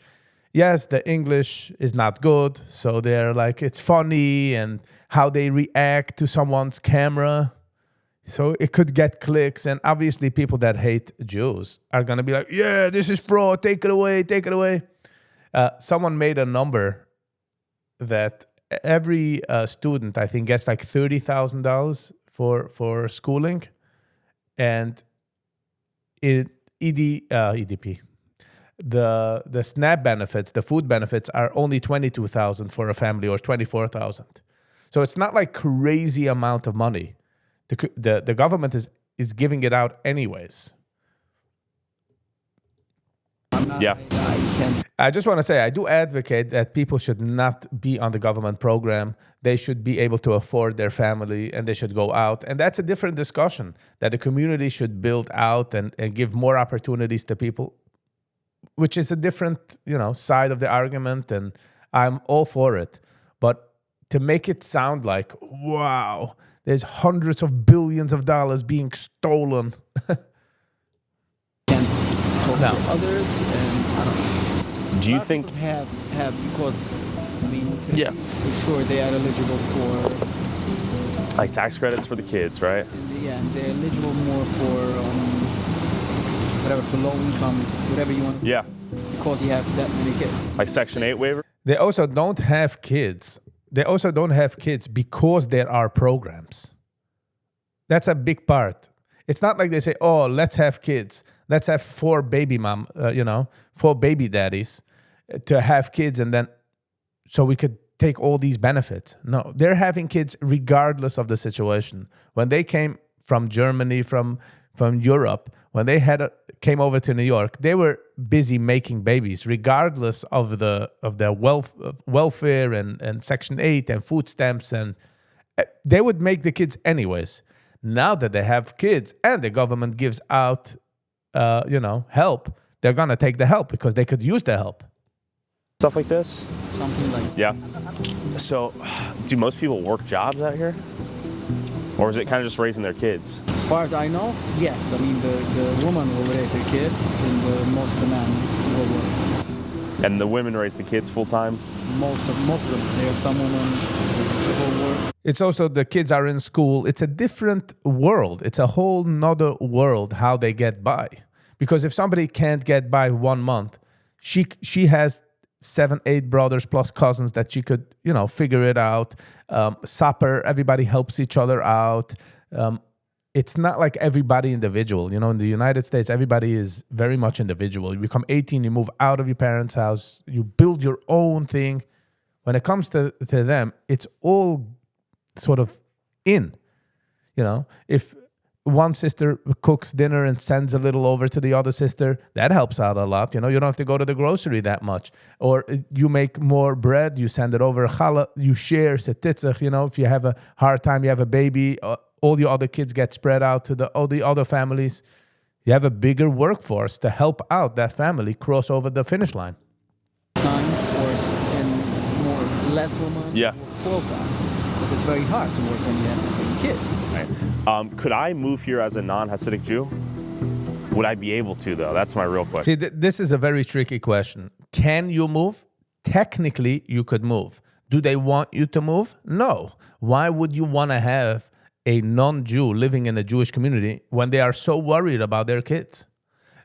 A: Yes, the English is not good, so they're like, it's funny and how they react to someone's camera. So it could get clicks, and obviously people that hate Jews are gonna be like, yeah, this is fraud, take it away, take it away. Someone made a number that every student, I think, gets like $30,000 for schooling, and EDP. The SNAP benefits, the food benefits, are only $22,000 for a family, or $24,000. So it's not like crazy amount of money. The government is giving it out anyways.
B: Yeah.
A: I just want to say, I do advocate that people should not be on the government program. They should be able to afford their family, and they should go out. And that's a different discussion, that the community should build out and give more opportunities to people, which is a different, side of the argument, and I'm all for it. But to make it sound like, wow, there's hundreds of billions of dollars being stolen.
M: no. Others, and I don't know.
B: Do you think
M: have because I mean,
B: yeah,
M: for sure they are eligible for
B: like tax credits for the kids, right?
M: And they're eligible more for whatever, for low income, whatever you want.
B: Yeah.
M: Because you have that many kids.
B: Like Section 8 waiver?
A: They also don't have kids. They also don't have kids because there are programs. That's a big part. It's not like they say, oh, let's have kids. Let's have 4 baby 4 baby daddies to have kids, and then so we could take all these benefits. No, they're having kids regardless of the situation. When they came from Germany, from Europe, when they came over to New York, they were busy making babies, regardless of the welfare and Section 8 and food stamps, and they would make the kids anyways. Now that they have kids and the government gives out, help, they're gonna take the help because they could use the help.
B: Stuff like this?
M: Something like
B: yeah. So, do most people work jobs out here? Or is it kind of just raising their kids?
M: As far as I know, yes. I mean, the woman will raise her kids, and most of the men will work.
B: And the women raise the kids full time?
M: Most of them. There's some women who will work.
A: It's also the kids are in school. It's a different world. It's a whole nother world how they get by. Because if somebody can't get by 1 month, she has 7, 8 brothers plus cousins that she could, figure it out. Supper, everybody helps each other out. It's not like everybody individual. In the United States, everybody is very much individual. You become 18, you move out of your parents' house, you build your own thing. When it comes to them, it's all sort of in. If one sister cooks dinner and sends a little over to the other sister, that helps out a lot. You don't have to go to the grocery that much. Or you make more bread, you send it over. Challah, you share. Setitzach, if you have a hard time, you have a baby, all your other kids get spread out to all the other families. You have a bigger workforce to help out that family cross over the finish line.
M: Time, and more less women.
B: Yeah.
M: Full time. it's very hard to work when you have kids.
B: Right. Could I move here as a non-Hasidic Jew? Would I be able to, though? That's my real question.
A: See, this is a very tricky question. Can you move? Technically, you could move. Do they want you to move? No. Why would you want to have a non-Jew living in a Jewish community when they are so worried about their kids?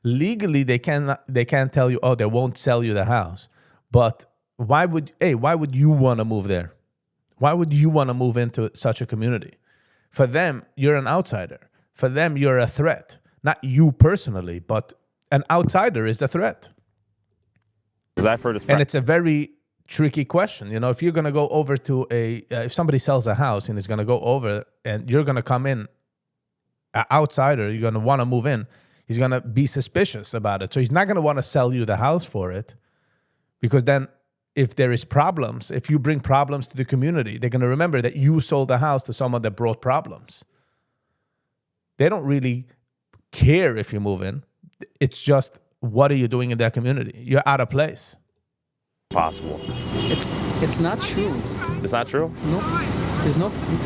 A: Legally, they can't tell you, oh, they won't sell you the house. But why would you want to move there? Why would you want to move into such a community? For them, you're an outsider. For them, you're a threat. Not you personally, but an outsider is the threat.
B: Because I've heard
A: and it's a very tricky question. You know, if you're going to go over to if somebody sells a house and is going to go over and you're going to come in, an outsider, you're going to want to move in, he's going to be suspicious about it. So he's not going to want to sell you the house for it, because then if there is problems, if you bring problems to the community, they're going to remember that you sold the house to someone that brought problems. They don't really care if you move in. It's just, what are you doing in that community? You're out of place.
B: Possible.
M: It's not true.
B: It's not true?
M: No.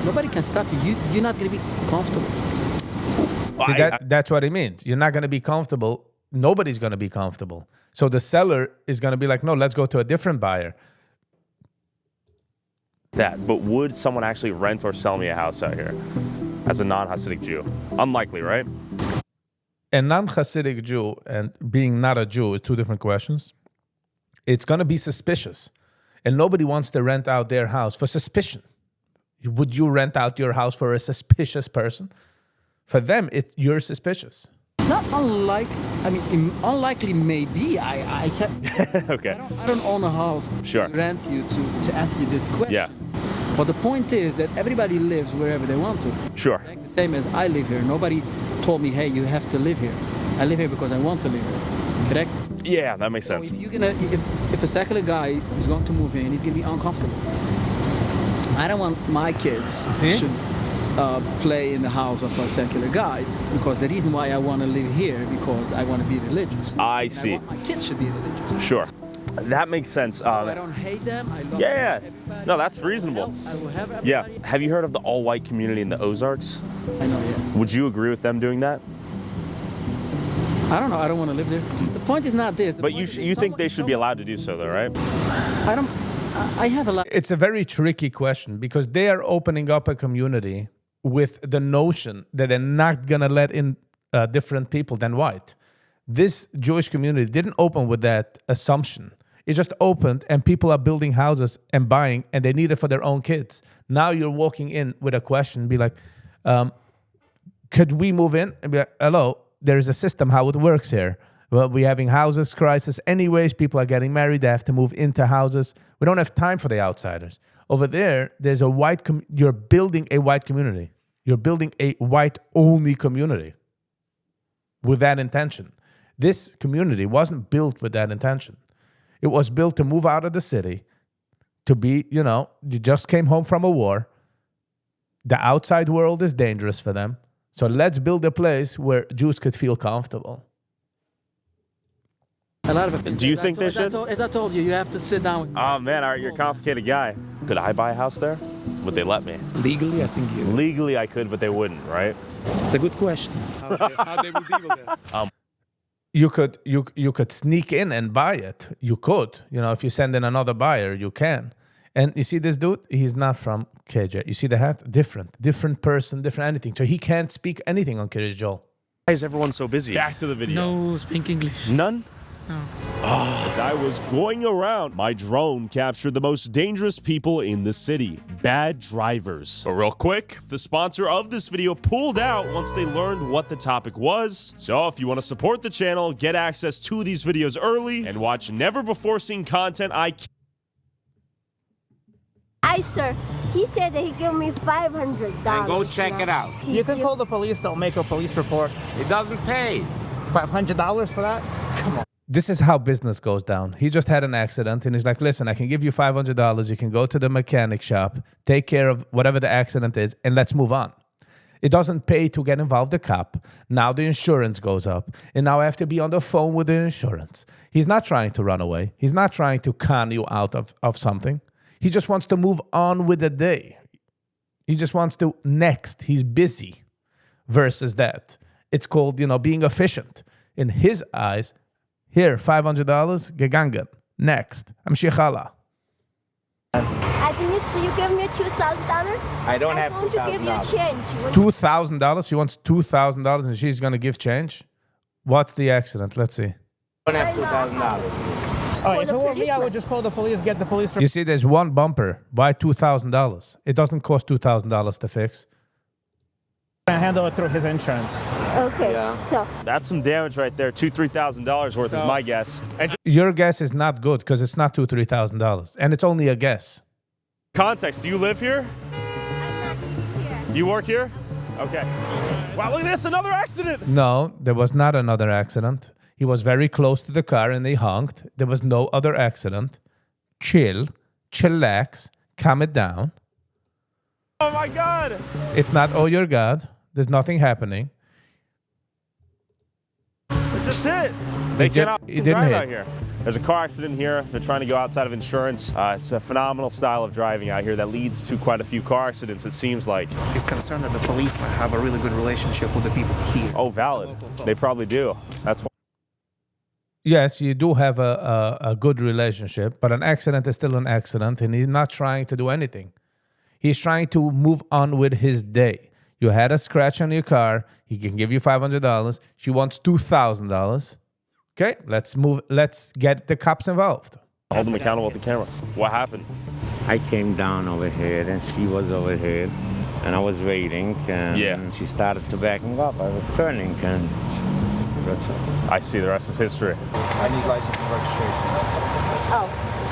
M: Nobody can stop you. You're not going to be comfortable.
A: See, that's what it means. You're not going to be comfortable. Nobody's going to be comfortable. So the seller is going to be like, no, let's go to a different buyer.
B: But would someone actually rent or sell me a house out here as a non-Hasidic Jew? Unlikely, right?
A: A non-Hasidic Jew and being not a Jew is two different questions. It's going to be suspicious. And nobody wants to rent out their house for suspicion. Would you rent out your house for a suspicious person? For them, you're suspicious.
M: It's not unlikely maybe. I can't.
B: Okay.
M: I don't own a house
B: to
M: rent you to ask you this question.
B: Yeah.
M: But the point is that everybody lives wherever they want to.
B: Sure.
M: Like the same as I live here. Nobody told me, hey, you have to live here. I live here because I want to live here. Correct?
B: Yeah, that makes sense.
M: If a secular guy is going to move in, he's going to be uncomfortable. I don't want my kids to play in the house of a secular guy, because the reason why I want to live here because I want to be religious.
B: I see.
M: I want my kids should be religious.
B: Sure. That makes sense.
M: I don't hate them. I love everybody.
B: No, that's reasonable.
M: I will have everybody.
B: Yeah. Have you heard of the all-white community in the Ozarks?
M: I know, yeah.
B: Would you agree with them doing that?
M: I don't know. I don't want to live there. The point is not this.
B: But you think they should be allowed to do so, though, right?
M: I have a lot.
A: It's a very tricky question, because they are opening up a community with the notion that they're not going to let in different people than white. This Jewish community didn't open with that assumption. It just opened, and people are building houses and buying, and they need it for their own kids. Now you're walking in with a question, be like, could we move in? And be like, hello, there is a system how it works here. Well, we're having houses crisis anyways. People are getting married. They have to move into houses. We don't have time for the outsiders. Over there, there's a white you're building a white community. You're building a white-only community with that intention. This community wasn't built with that intention. It was built to move out of the city, to be, you just came home from a war. The outside world is dangerous for them. So let's build a place where Jews could feel comfortable.
M: A lot of it.
B: Do you think they should?
M: As I told you, you have to sit down.
B: Oh, man, all right, you're a complicated guy. Could I buy a house there? Would they let me?
J: Legally, I think you.
B: Legally, I could, but they wouldn't, right?
J: It's a good question.
I: How they will deal with that?
A: You could sneak in and buy it. You could. If you send in another buyer, you can. And you see this dude, he's not from KJ. You see the hat? Different person, different anything. So he can't speak anything on Kiryas Joel.
B: Why is everyone so busy? Back to the video.
E: No speak English.
B: None?
E: No.
B: As I was going around, my drone captured the most dangerous people in the city, bad drivers. But real quick, the sponsor of this video pulled out once they learned what the topic was. So if you want to support the channel, get access to these videos early, and watch never before seen content,
N: sir, he said that he gave me $500.
O: And go check it out.
P: You can call the police, they'll make a police report.
O: It doesn't pay.
P: $500 for that? Come on.
A: This is how business goes down. He just had an accident, and he's like, listen, I can give you $500. You can go to the mechanic shop, take care of whatever the accident is, and let's move on. It doesn't pay to get involved the cop. Now the insurance goes up, and now I have to be on the phone with the insurance. He's not trying to run away. He's not trying to con you out of something. He just wants to move on with the day. He just wants to next. He's busy versus that. It's called, being efficient. In his eyes, here, $500, gegangen. Next. I'm Shechala.
N: Agnes, will you give me $2,000?
O: I don't have
N: I'm going to give you change.
A: $2,000? She wants $2,000 and she's going to give change? What's the accident? Let's see.
O: I don't have $2,000.
P: Oh, if it were me, I would just call the police, get the police.
A: You see, there's one bumper. Buy $2,000. It doesn't cost $2,000 to fix.
P: Handle it through his insurance.
N: Okay, so
B: That's some damage right there. $2,000-$3,000 worth is my guess. And
A: Your guess is not good because it's not $2,000-$3,000. And it's only a guess.
B: context, do you live here? You work here? Okay. Wow, look at this, another accident.
A: No, there was not another accident. He was very close to the car and they honked. There was no other accident. Chillax, calm it down.
B: Oh my God.
A: It's not, oh, your God. There's nothing happening.
B: It just hit. They cannot
A: it didn't
B: drive
A: hit.
B: out here. There's a car accident here. They're trying to go outside of insurance. It's a phenomenal style of driving out here that leads to quite a few car accidents, it seems like.
Q: She's concerned that the police might have a really good relationship with the people here.
B: Oh, valid. They probably do. That's why.
A: Yes, you do have a good relationship, but an accident is still an accident, and he's not trying to do anything. He's trying to move on with his day. You had a scratch on your car. He can give you $500. She wants $2,000. Okay, let's move. Let's get the cops involved.
B: Hold them accountable with the camera. What happened?
O: I came down over here and she was over here and I was waiting and she started to backing up. I was turning and that's it.
B: I see, the rest is history.
Q: I need license and registration.
N: oh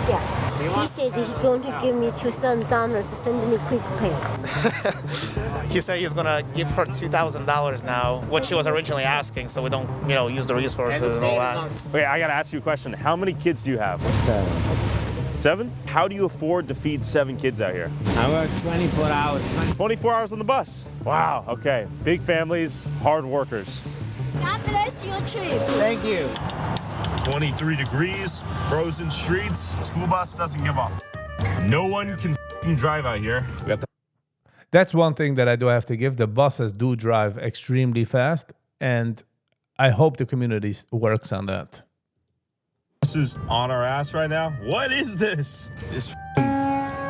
N: yeah. He said that he's going to give me $2,000 to send me quick pay.
P: He said he's gonna give her $2,000 now, what she was originally asking, so we don't, use the resources and all that.
B: Okay, I gotta ask you a question. How many kids do you have? 7. 7? How do you afford to feed 7 kids out here?
O: I work 24 hours.
B: 24 hours on the bus. Wow, okay. Big families, hard workers.
N: God bless your trip.
P: Thank you.
B: 23 degrees, frozen streets, school bus doesn't give up. No one can drive out here. We got the
A: That's one thing that I do have to give. The buses do drive extremely fast, and I hope the community works on that.
B: buses on our ass right now. What is this?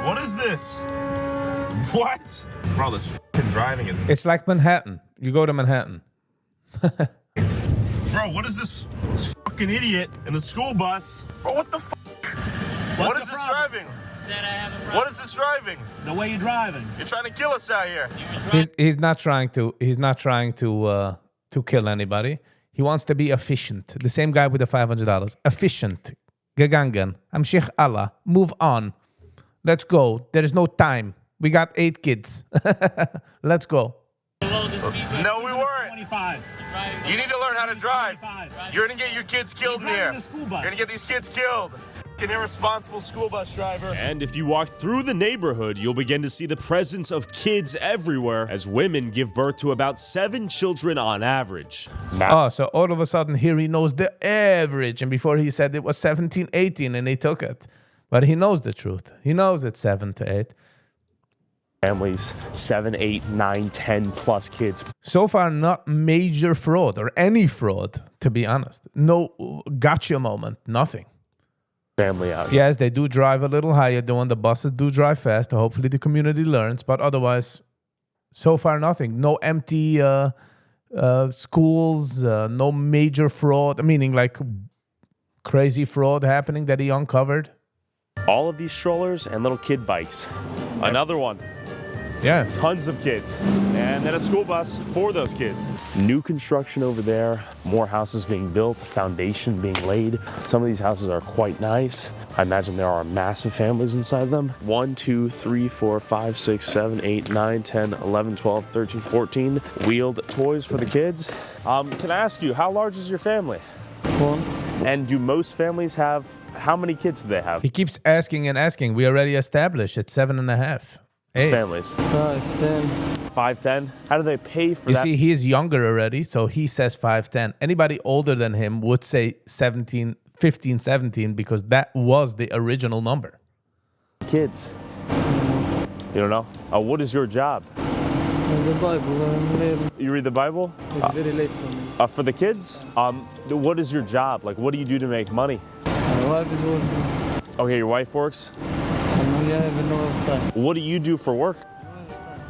B: What is this? What? Bro, this driving is...
A: It's like Manhattan. You go to Manhattan.
B: Bro, what is this fucking idiot in the school bus? Bro, what the fuck? What is this driving? What is this driving?
P: The way you're driving.
B: You're trying to kill us out here.
A: He's not trying to. He's not trying to kill anybody. He wants to be efficient. The same guy with the $500. Efficient. Gegangen. I'm Sheikh Allah. Move on. Let's go. There is no time. We got 8 kids. Let's go.
B: No, we weren't.
P: 25.
B: You need to learn how to drive. You're gonna get your kids killed in here. You're gonna get these kids killed. An irresponsible school bus driver. And if you walk through the neighborhood, you'll begin to see the presence of kids everywhere as women give birth to about 7 children on average.
A: Oh, so all of a sudden here he knows the average. And before he said it was 17, 18 and he took it. But he knows the truth. He knows it's 7 to 8.
B: Families, 7, 8, 9, 10 plus kids.
A: So far, not major fraud or any fraud, to be honest. No gotcha moment, nothing.
B: Family out.
A: Yes, they do drive a little higher, though, and the buses do drive fast. Hopefully the community learns, but otherwise, so far nothing. No empty schools, no major fraud, meaning like crazy fraud happening that he uncovered.
B: All of these strollers and little kid bikes. Another one.
A: Yeah.
B: Tons of kids. And then a school bus for those kids. New construction over there. More houses being built. Foundation being laid. Some of these houses are quite nice. I imagine there are massive families inside them. 1, 2, 3, 4, 5, 6, 7, 8, 9, 10, 11, 12, 13, 14. Wheeled toys for the kids. Can I ask you, how large is your family?
D: 1.
B: And do most families have, how many kids do they have?
A: He keeps asking and asking. We already established it's 7.5. 8.
B: Families.
D: 5, 10.
B: 5, 10? How do they pay for
A: you
B: that?
A: see, he is younger already, so he says 5, 10. Anybody older than him would say 17, 15, 17, because that was the original number.
B: Kids. You don't know? What is your job?
D: The Bible.
B: You read the Bible?
D: It's very late for me.
B: For the kids? What is your job? Like, what do you do to make money?
D: My wife is working.
B: Okay, your wife works?
D: We have no time.
B: What do you do for work?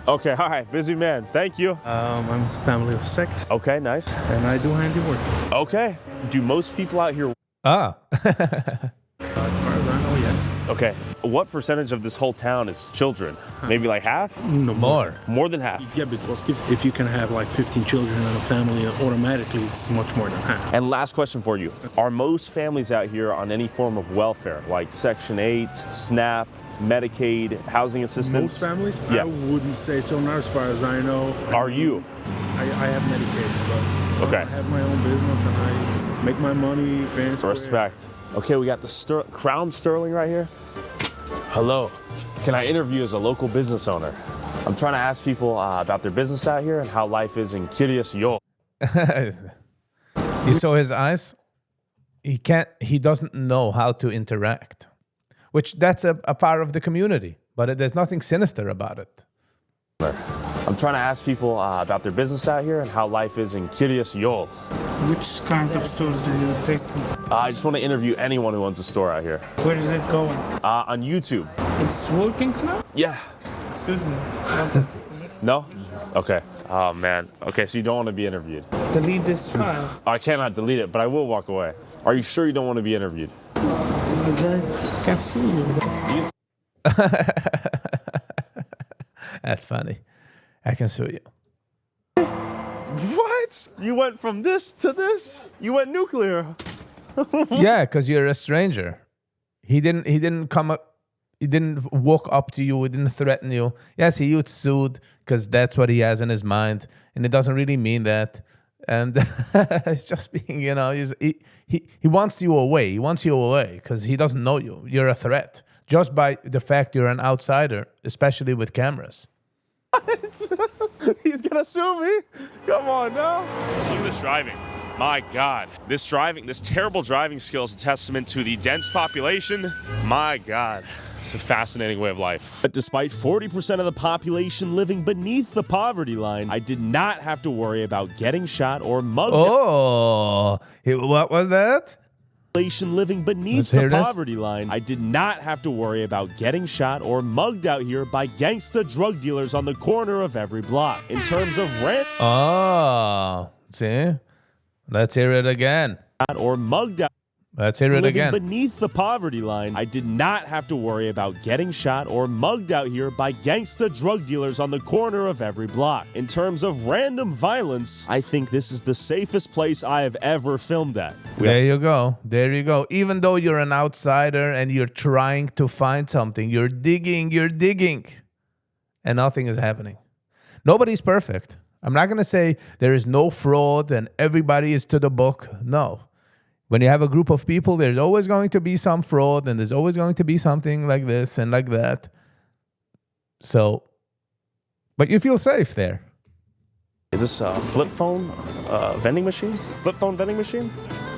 B: Okay, all right, busy man. Thank you.
R: I'm a family of 6.
B: Okay, nice.
R: And I do handiwork.
B: Okay. Do most people out here...
A: Ah.
R: As far as I know, yeah.
B: Okay. What percentage of this whole town is children? Maybe like half?
R: No,
A: more.
B: More than half?
R: Yeah, because if you can have like 15 children in a family, automatically it's much more than half.
B: And last question for you. Are most families out here on any form of welfare, like Section 8, SNAP, Medicaid, housing assistance?
R: Most families?
B: Yeah.
R: I wouldn't say so, not as far as I know.
B: Are you?
R: I have Medicaid, but
B: okay.
R: I have my own business and I make my money fair and square.
B: Respect. Okay, we got the Crown Sterling right here. Hello. Can I interview as a local business owner? I'm trying to ask people about their business out here and how life is in Kirias Yo.
A: You saw his eyes? He doesn't know how to interact. Which that's a part of the community, but there's nothing sinister about it.
B: I'm trying to ask people about their business out here and how life is in Kirias Yo.
S: Which kind of stores do you take?
B: I just want to interview anyone who owns a store out here.
S: Where is it going?
B: On YouTube.
S: It's working now?
B: Yeah.
S: Excuse me.
B: No? Okay. Oh, man. Okay, so you don't want to be interviewed.
S: Delete this file.
B: I cannot delete it, but I will walk away. Are you sure you don't want to be interviewed?
S: I can see you.
A: That's funny. I can sue you.
B: What? You went from this to this? You went nuclear.
A: Yeah, because you're a stranger. He didn't come up. He didn't walk up to you. He didn't threaten you. Yes, he used sued because that's what he has in his mind, and it doesn't really mean that. And it's just being, he wants you away. He wants you away because he doesn't know you. You're a threat just by the fact you're an outsider, especially with cameras.
B: He's gonna sue me? Come on now. Just look at this driving. My God. This terrible driving skill is a testament to the dense population. My God. It's a fascinating way of life. But despite 40% of the population living beneath the poverty line, I did not have to worry about getting shot or mugged.
A: Oh, what was that?
B: Living beneath the poverty line, I did not have to worry about getting shot or mugged out here by gangsta drug dealers on the corner of every block. In terms of rent,
A: see, let's hear it again.
B: Or mugged out.
A: Let's hear it again.
B: Beneath the poverty line, I did not have to worry about getting shot or mugged out here by gangsta drug dealers on the corner of every block. In terms of random violence, I think this is the safest place I have ever filmed at.
A: There you go. There you go. Even though you're an outsider and you're trying to find something, you're digging, and nothing is happening. Nobody's perfect. I'm not going to say there is no fraud and everybody is to the book. No. When you have a group of people, there's always going to be some fraud and there's always going to be something like this and like that. So, but you feel safe there.
B: Is this a flip phone vending machine? Flip phone vending machine?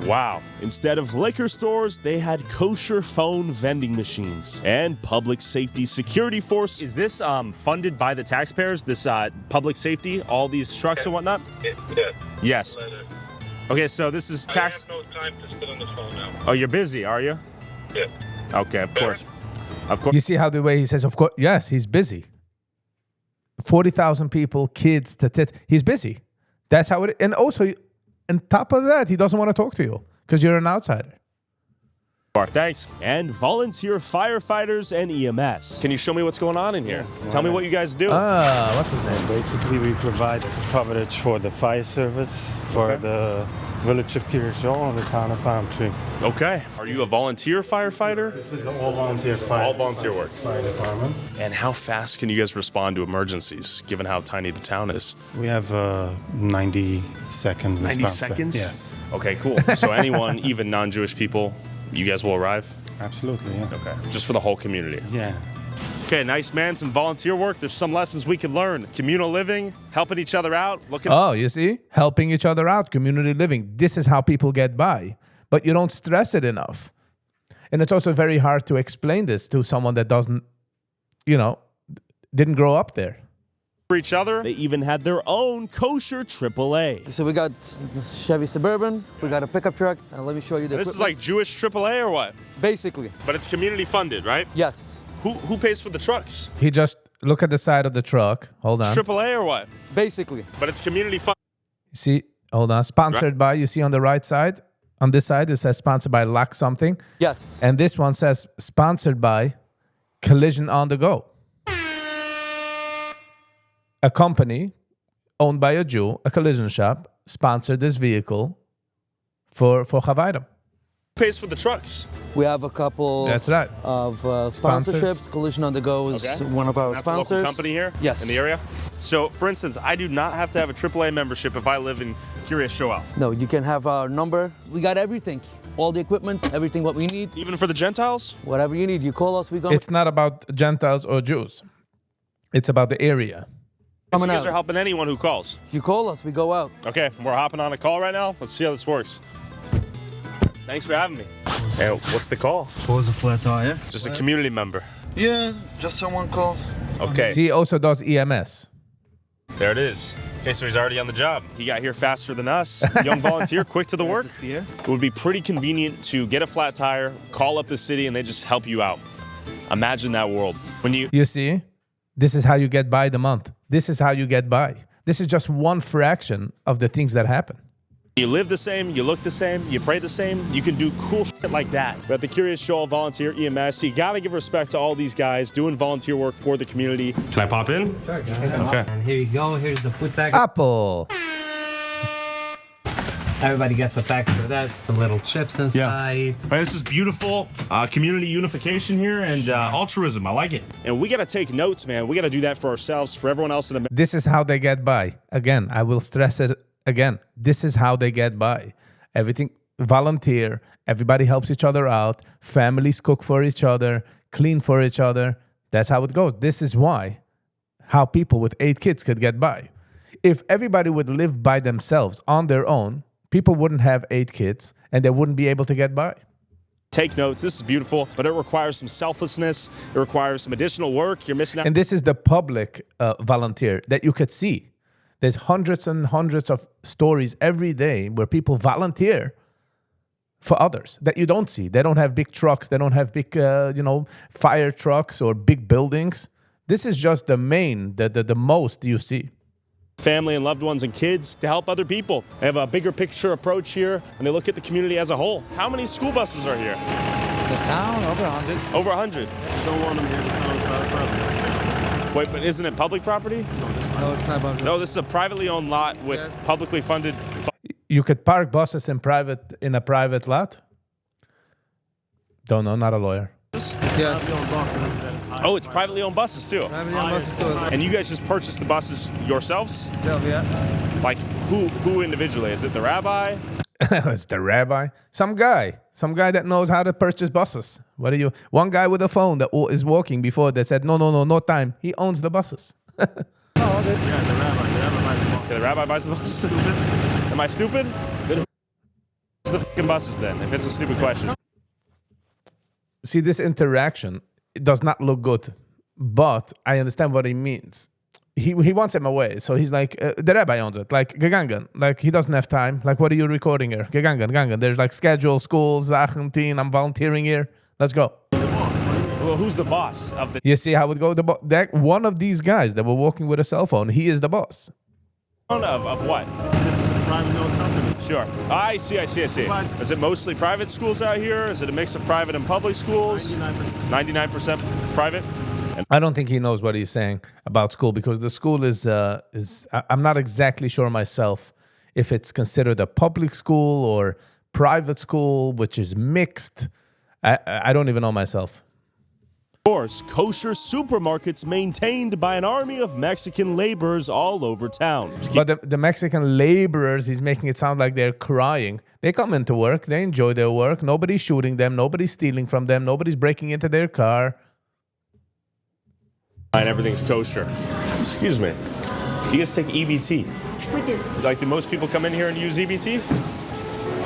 B: Wow. Instead of liquor stores, they had kosher phone vending machines. And public safety security force. Is this funded by the taxpayers, this public safety, all these trucks and whatnot? Yes. Okay, so this is tax.
T: I have no time to sit on the phone now.
B: Oh, you're busy, are you?
T: Yeah.
B: Okay, of course. Of course.
A: You see how the way he says, of course, yes, he's busy. 40,000 people, kids, he's busy. That's how it is. And also, on top of that, he doesn't want to talk to you because you're an outsider.
B: Thanks. And volunteer firefighters and EMS. Can you show me what's going on in here? Tell me what you guys do.
A: What's his name?
U: Basically, we provide coverage for the fire service for the village of Kirijo and the town of Palm Tree.
B: Okay. Are you a volunteer firefighter?
U: This is all volunteer fire.
B: All volunteer work.
U: Fire department.
B: And how fast can you guys respond to emergencies, given how tiny the town is?
U: We have a 90-second response.
B: 90 seconds?
U: Yes.
B: Okay, cool. So anyone, even non-Jewish people, you guys will arrive?
U: Absolutely, yeah.
B: Okay. Just for the whole community?
U: Yeah.
B: Okay, nice, man. Some volunteer work. There's some lessons we could learn. Communal living, helping each other out.
A: You see? Helping each other out, community living. This is how people get by. But you don't stress it enough. And it's also very hard to explain this to someone that doesn't, didn't grow up there.
B: For each other, they even had their own kosher AAA.
F: So we got the Chevy Suburban, we got a pickup truck, and let me show you the
B: This is like Jewish AAA or what?
F: Basically.
B: But it's community funded, right?
F: Yes.
B: Who pays for the trucks?
A: He just look at the side of the truck. Hold on.
B: AAA or what?
F: Basically.
B: But it's community funded.
A: See, hold on. Sponsored by, you see on the right side? On this side, it says sponsored by Lock something.
F: Yes.
A: And this one says sponsored by Collision on the Go. A company owned by a Jew, a collision shop, sponsored this vehicle for Chavayram.
B: Who pays for the trucks?
F: We have a couple
A: That's right.
F: of sponsorships. Collision on the Go is one of our
B: That's
F: sponsors.
B: a local company here?
F: Yes.
B: In the area? So, for instance, I do not have to have a AAA membership if I live in Kiryas Shoel.
F: No, you can have our number. We got everything. All the equipment, everything what we need.
B: Even for the Gentiles?
F: Whatever you need, you call us, we go.
A: It's not about Gentiles or Jews. It's about the area.
B: So you guys are helping anyone who calls?
F: You call us, we go out.
B: Okay, we're hopping on a call right now. Let's see how this works. Thanks for having me. Hey, what's the call?
U: What was a flat tire?
B: Just a community member.
U: Yeah, just someone called.
B: Okay.
A: He also does EMS.
B: There it is. Okay, so he's already on the job. He got here faster than us. Young volunteer, quick to the work. It would be pretty convenient to get a flat tire, call up the city, and they just help you out. Imagine that world. When
A: You see, this is how you get by the month. This is how you get by. This is just one fraction of the things that happen.
B: You live the same, you look the same, you pray the same, you can do cool shit like that. But at the Kiryas Shoel Volunteer EMS, you gotta give respect to all these guys doing volunteer work for the community. Can I pop in?
V: Sure,
B: Okay.
V: And here you go, here's the food package.
A: Apple.
V: Everybody gets a package of that, some little chips inside.
B: All right, this is beautiful community unification here and altruism. I like it. And we got to take notes, man. We got to do that for ourselves, for everyone else in America.
A: This is how they get by. Again, I will stress it again. This is how they get by. Everything volunteer. Everybody helps each other out. Families cook for each other, clean for each other. That's how it goes. This is how people with 8 kids could get by. If everybody would live by themselves on their own, people wouldn't have 8 kids and they wouldn't be able to get by.
B: Take notes. This is beautiful, but it requires some selflessness. It requires some additional work. You're missing out.
A: And this is the public volunteer that you could see. There's hundreds and hundreds of stories every day where people volunteer for others that you don't see. They don't have big trucks. They don't have big, fire trucks or big buildings. This is just the most you see.
B: Family and loved ones and kids to help other people. They have a bigger picture approach here, and they look at the community as a whole. How many school buses are here?
V: The town, over 100.
B: Over 100.
V: Don't want them here, this is private property.
B: Wait, but isn't it public property?
V: No, it's not public.
B: No, this is a privately owned lot with publicly funded.
A: You could park buses in a private lot? Don't know, not a lawyer.
V: Yes.
B: Oh, it's privately owned buses too.
V: Privately owned buses too.
B: And you guys just purchased the buses yourselves?
V: Self, yeah.
B: Like who individually? Is it the rabbi?
A: It's the rabbi. Some guy that knows how to purchase buses. One guy with a phone that is walking before that said, no time. He owns the buses.
B: The rabbi buys the bus. Am I stupid? It's the fucking buses then, if it's a stupid question.
A: See, this interaction, it does not look good, but I understand what he means. He wants him away, so he's like, the rabbi owns it, like, gegangen, like, he doesn't have time, like, what are you recording here? Gegangen, there's like schedule, schools, Argentine, I'm volunteering here, let's go.
B: Well, who's the boss of the...
A: You see how it goes? One of these guys that were walking with a cell phone, he is the boss.
B: Of what?
V: This is a private owned company.
B: Sure. I see. Is it mostly private schools out here? Is it a mix of private and public schools? 99% private?
A: I don't think he knows what he's saying about school because the school is I'm not exactly sure myself if it's considered a public school or private school, which is mixed. I don't even know myself.
B: Of course, kosher supermarkets maintained by an army of Mexican laborers all over town.
A: But the Mexican laborers, he's making it sound like they're crying. They come into work, they enjoy their work, nobody's shooting them, nobody's stealing from them, nobody's breaking into their car.
B: And everything's kosher. Excuse me. Do you guys take EBT?
N: We do.
B: Like, do most people come in here and use EBT?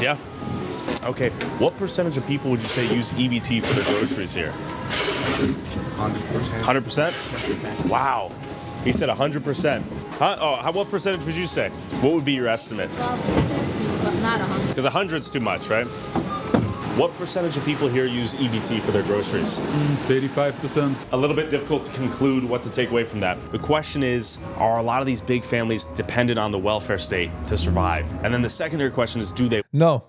B: Yeah. Okay. What percentage of people would you say use EBT for their groceries here? 100%? Wow. He said 100%. Huh? Oh, what percentage would you say? What would be your estimate?
K: Well, 50, but not 100.
B: Because 100's too much, right? What percentage of people here use EBT for their groceries?
E: 35%.
B: A little bit difficult to conclude what to take away from that. The question is, are a lot of these big families dependent on the welfare state to survive? And then the secondary question is, do they?
A: No.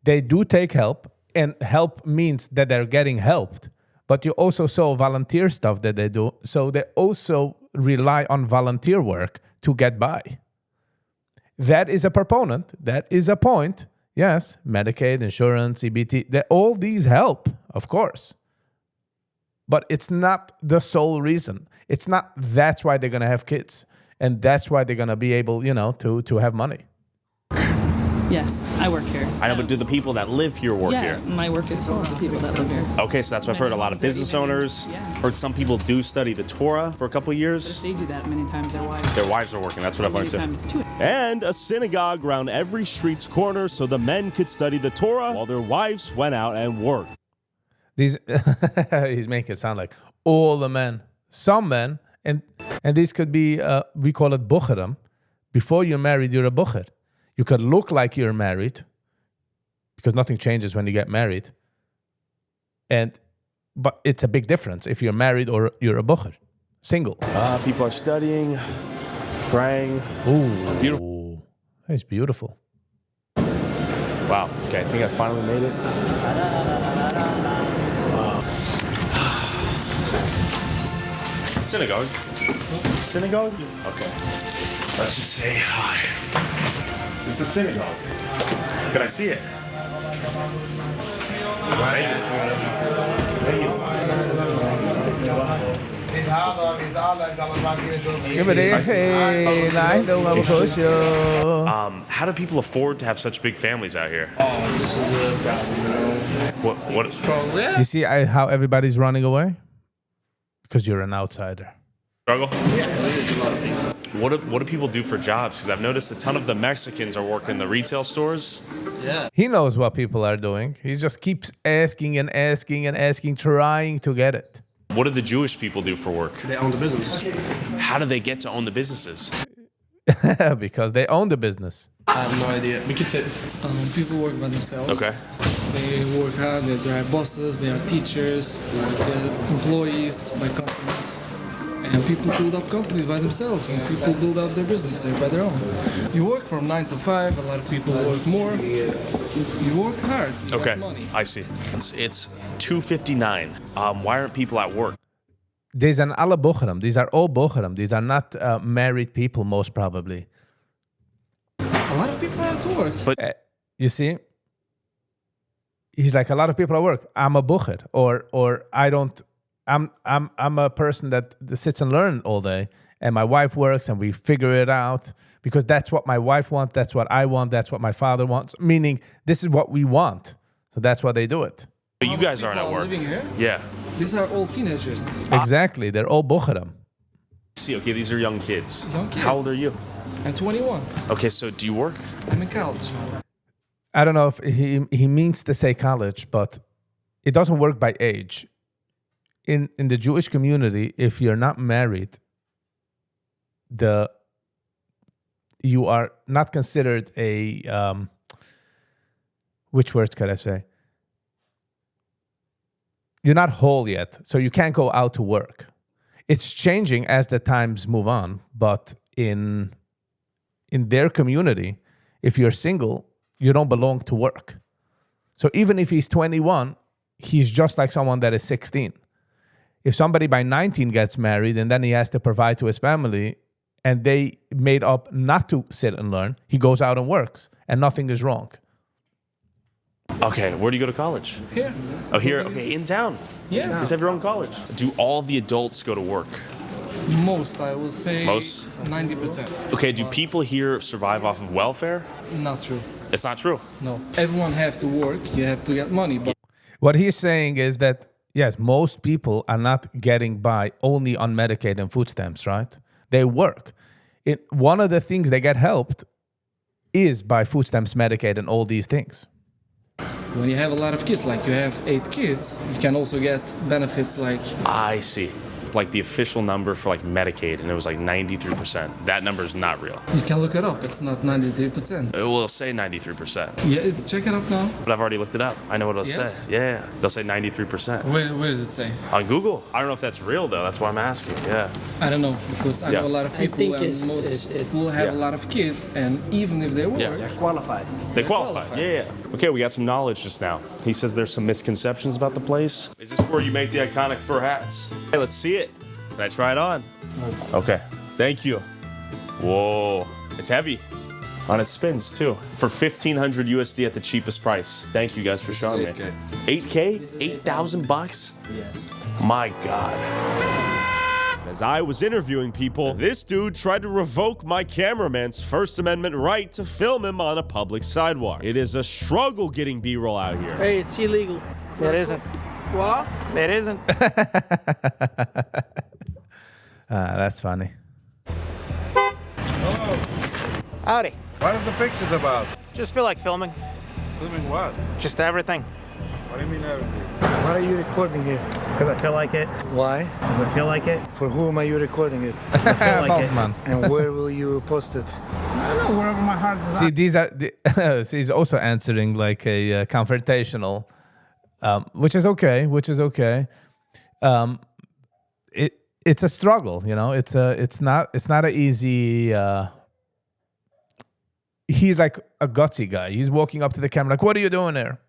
A: They do take help, and help means that they're getting helped. But you also saw volunteer stuff that they do. So they also rely on volunteer work to get by. That is a proponent. That is a point. Yes, Medicaid, insurance, EBT, all these help, of course. But it's not the sole reason. It's not that's why they're going to have kids. And that's why they're going to be able, to have money.
G: Yes, I work here.
B: I know, but do the people that live here work here?
G: Yeah, my work is full of the people that live here.
B: Okay, so that's what I've heard. A lot of business owners. Heard some people do study the Torah for a couple of years.
G: But if they do that, many times
B: Their wives are working. That's what I've learned too. And a synagogue around every street's corner so the men could study the Torah while their wives went out and worked.
A: He's making it sound like all the men. Some men, and these could be, we call it bucherim. Before you're married, you're a bucher. You could look like you're married, because nothing changes when you get married. But it's a big difference if you're married or you're a bucher, single.
B: People are studying, praying.
A: Ooh,
B: beautiful.
A: It's beautiful.
B: Wow. Okay, I think I finally made it. Synagogue. Synagogue? Okay. Let's just say hi. It's a synagogue. Can I see it? How do people afford to have such big families out here?
A: You see how everybody's running away? Because you're an outsider.
B: Struggle? What do people do for jobs? Because I've noticed a ton of the Mexicans are working the retail stores.
A: Yeah. He knows what people are doing. He just keeps asking and asking and asking, trying to get it.
B: What do the Jewish people do for work?
Q: They own the business.
B: How do they get to own the businesses?
A: Because they own the business.
Q: I have no idea. We could say
D: people work by themselves.
B: Okay.
D: They work hard, they drive buses, they are teachers, they're employees by companies. And people build up companies by themselves. And people build up their businesses by their own. You work from 9 to 5. A lot of people work more. You work hard. You
B: Okay,
D: get money.
B: I see. It's 2:59. Why aren't people at work?
A: These are alle bocherim. These are all bocherim. These are not married people, most probably.
D: A lot of people are at work.
A: But you see, he's like, a lot of people at work. I'm a bocher, or I don't. I'm a person that sits and learns all day, and my wife works, and we figure it out because that's what my wife wants, that's what I want, that's what my father wants. Meaning, this is what we want, so that's why they do it.
B: But you guys aren't at work.
D: Living here?
B: Yeah.
D: These are all teenagers.
A: Exactly, they're all bocherim.
B: See, okay, these are young kids.
D: Young kids.
B: How old are you?
D: I'm 21.
B: Okay, so do you work?
D: I'm in college.
A: I don't know if he means to say college, but it doesn't work by age. In the Jewish community, if you're not married, you are not considered a which words could I say? You're not whole yet, so you can't go out to work. It's changing as the times move on, but in their community, if you're single, you don't belong to work. So even if he's 21, he's just like someone that is 16. If somebody by 19 gets married and then he has to provide to his family and they made up not to sit and learn, he goes out and works and nothing is wrong.
B: Okay, where do you go to college?
D: Here.
B: Oh, here? Okay, in town?
D: Yes.
B: You guys have your own college? Do all of the adults go to work?
D: Most, I will say.
B: Most?
D: 90%.
B: Okay, do people here survive off of welfare?
D: Not true.
B: It's not true.
D: No. Everyone have to work. You have to get money. But
A: what he's saying is that, yes, most people are not getting by only on Medicaid and food stamps, right? They work. One of the things they get helped is by food stamps, Medicaid, and all these things.
D: When you have a lot of kids, like you have 8 kids, you can also get benefits like...
B: I see. Like the official number for like Medicaid, and it was like 93%. That number is not real.
D: You can look it up. It's not 93%.
B: It will say 93%.
D: Yeah, check it up now.
B: But I've already looked it up. I know what it'll
D: Yes?
B: say. Yeah, they'll say 93%.
D: Where does it say?
B: On Google. I don't know if that's real though. That's why I'm asking. Yeah.
D: I don't know, because I know a lot of people and most people have a lot of kids, and even if they work,
B: they're
D: qualified.
B: They qualify. Yeah. Okay, we got some knowledge just now. He says there's some misconceptions about the place. Is this where you make the iconic fur hats? Hey, let's see it. Can I try it on? Okay. Thank you. Whoa. It's heavy. On its spins too. For 1,500 USD at the cheapest price. Thank you guys for showing me. 8K? 8,000 bucks?
D: Yes.
B: My God. As I was interviewing people, this dude tried to revoke my cameraman's First Amendment right to film him on a public sidewalk. It is a struggle getting B-roll out here.
P: Hey, it's illegal. It isn't. What? It isn't.
A: That's funny.
P: Howdy.
H: What is the pictures about?
P: Just feel like filming.
H: Filming what?
P: Just everything.
H: What do you mean everything?
L: Why are you recording here?
P: Because I feel like it.
L: Why?
P: Because I feel like it.
L: For whom are you recording it?
P: Because I feel like it.
A: Man.
L: And where will you post it?
P: I don't know, wherever my heart is.
A: See, these are see, he's also answering like a confrontational, which is okay. It's a struggle, you know. It's not an easy. He's like a gutsy guy. He's walking up to the camera like, "What are you doing there?"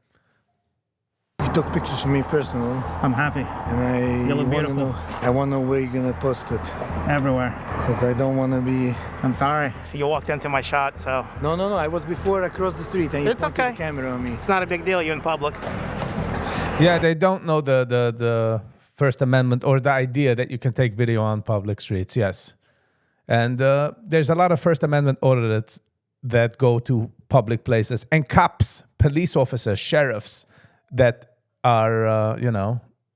L: You took pictures of me personally.
P: I'm happy.
L: And
P: You look beautiful.
L: I want to know where you're gonna post it.
P: Everywhere.
L: Because I don't want to be.
P: I'm sorry. You walked into my shot, so.
L: No. I was before across the street, and you
P: It's
L: pointed
P: okay.
L: the camera on me.
P: It's not a big deal. You in public.
A: Yeah, they don't know the First Amendment or the idea that you can take video on public streets. Yes, and there's a lot of First Amendment audits that go to public places, and cops, police officers, sheriffs that are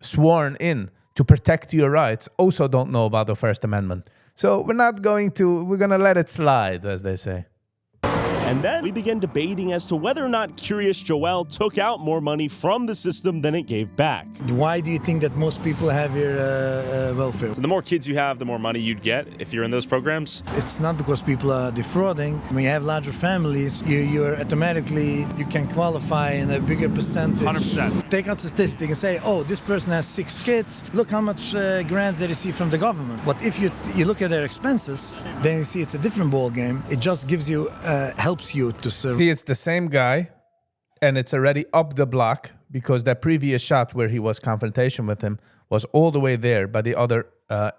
A: sworn in to protect your rights also don't know about the First Amendment. So we're gonna let it slide, as they say.
B: And then we began debating as to whether or not Curious Joel took out more money from the system than it gave back.
L: Why do you think that most people have your welfare?
B: The more kids you have, the more money you'd get if you're in those programs.
L: It's not because people are defrauding. When you have larger families, you can qualify in a bigger percentage.
B: 100%.
L: Take out statistic and say, oh, this person has 6 kids. Look how much grants they receive from the government. But if you look at their expenses, then you see it's a different ball game. It just gives you helps you to serve.
A: See, it's the same guy, and it's already up the block because that previous shot where he was confrontation with him was all the way there by the other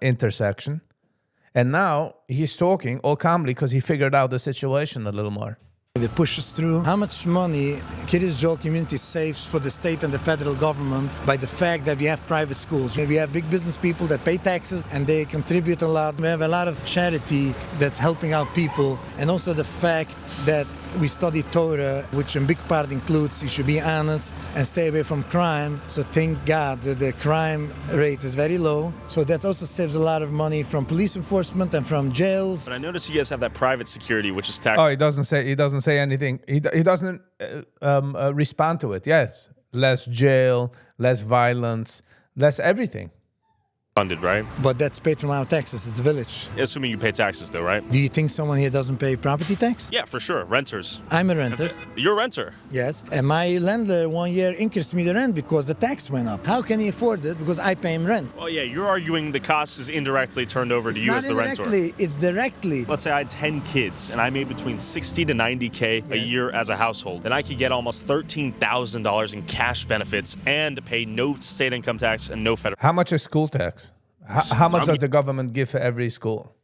A: intersection. And now he's talking all calmly because he figured out the situation a little more.
L: It pushes through. How much money Curious Joel community saves for the state and the federal government by the fact that we have private schools. We have big business people that pay taxes and they contribute a lot. We have a lot of charity that's helping out people, and also the fact that we study Torah, which in big part includes you should be honest and stay away from crime. So thank God that the crime rate is very low. So that also saves a lot of money from police enforcement and from jails.
B: But I noticed you guys have that private security, which is tax.
A: Oh, he doesn't say anything. He doesn't respond to it. Yes, less jail, less violence, less everything.
B: Funded, right?
L: But that's paid from our taxes. It's a village.
B: Assuming you pay taxes, though, right?
L: Do you think someone here doesn't pay property tax?
B: Yeah, for sure. Renters.
L: I'm a renter.
B: You're a renter.
L: Yes. And my landlord 1 year increased me the rent because the tax went up. How can he afford it? Because I pay him rent.
B: Oh, yeah. You're arguing the cost is indirectly turned over to you as the renter.
L: It's directly.
B: Let's say I had 10 kids and I made between 60 to 90K a year as a household. Then I could get almost $13,000 in cash benefits and pay no state income tax and no federal.
A: How much is school tax? How much does the government give for every school?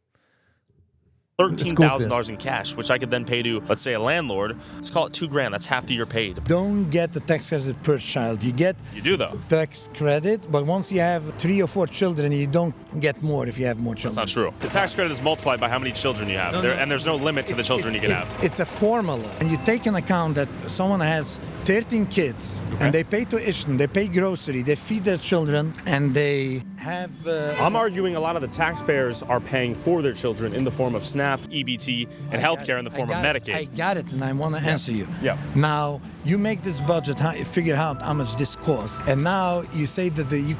B: $13,000 in cash, which I could then pay to, let's say, a landlord. Let's call it $2,000. That's half the year paid.
L: Don't get the tax credit per child. You get
B: You do, though.
L: tax credit, but once you have 3 or 4 children, you don't get more if you have more children.
B: That's not true. The tax credit is multiplied by how many children you have, and there's no limit to the children you can have.
L: It's a formula. And you take into account that someone has 13 kids, and they pay tuition, they pay grocery, they feed their children, and they have...
B: I'm arguing a lot of the taxpayers are paying for their children in the form of SNAP, EBT, and healthcare in the form of Medicaid.
L: I got it, and I want to answer you.
B: Yeah.
L: Now, you make this budget, figure out how much this costs, and now you say that you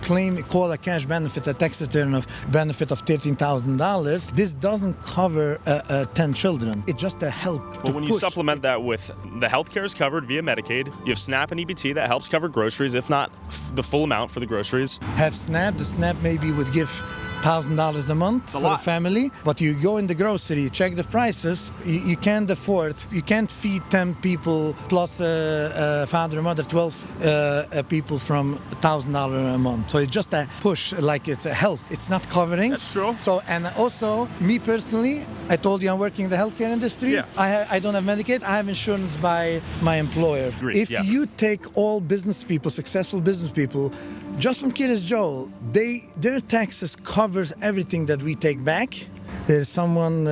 L: call a cash benefit a tax return of benefit of $13,000. This doesn't cover 10 children. It's just a help.
B: But when you supplement that with the healthcare is covered via Medicaid, you have SNAP and EBT that helps cover groceries, if not the full amount for the groceries.
L: Have SNAP. The SNAP maybe would give $1,000 a month for a family, but you go in the grocery, check the prices, you can't afford, you can't feed 10 people plus a father and mother, 12 people from $1,000 a month. So it's just a push, like it's a help. It's not covering.
B: That's true.
L: So, and also, me personally, I told you I'm working in the healthcare industry.
B: Yeah.
L: I don't have Medicaid, I have insurance by my employer.
B: Agreed.
L: If you take all business people, successful business people, just from Kiris Joel, their taxes covers everything that we take back. There's someone,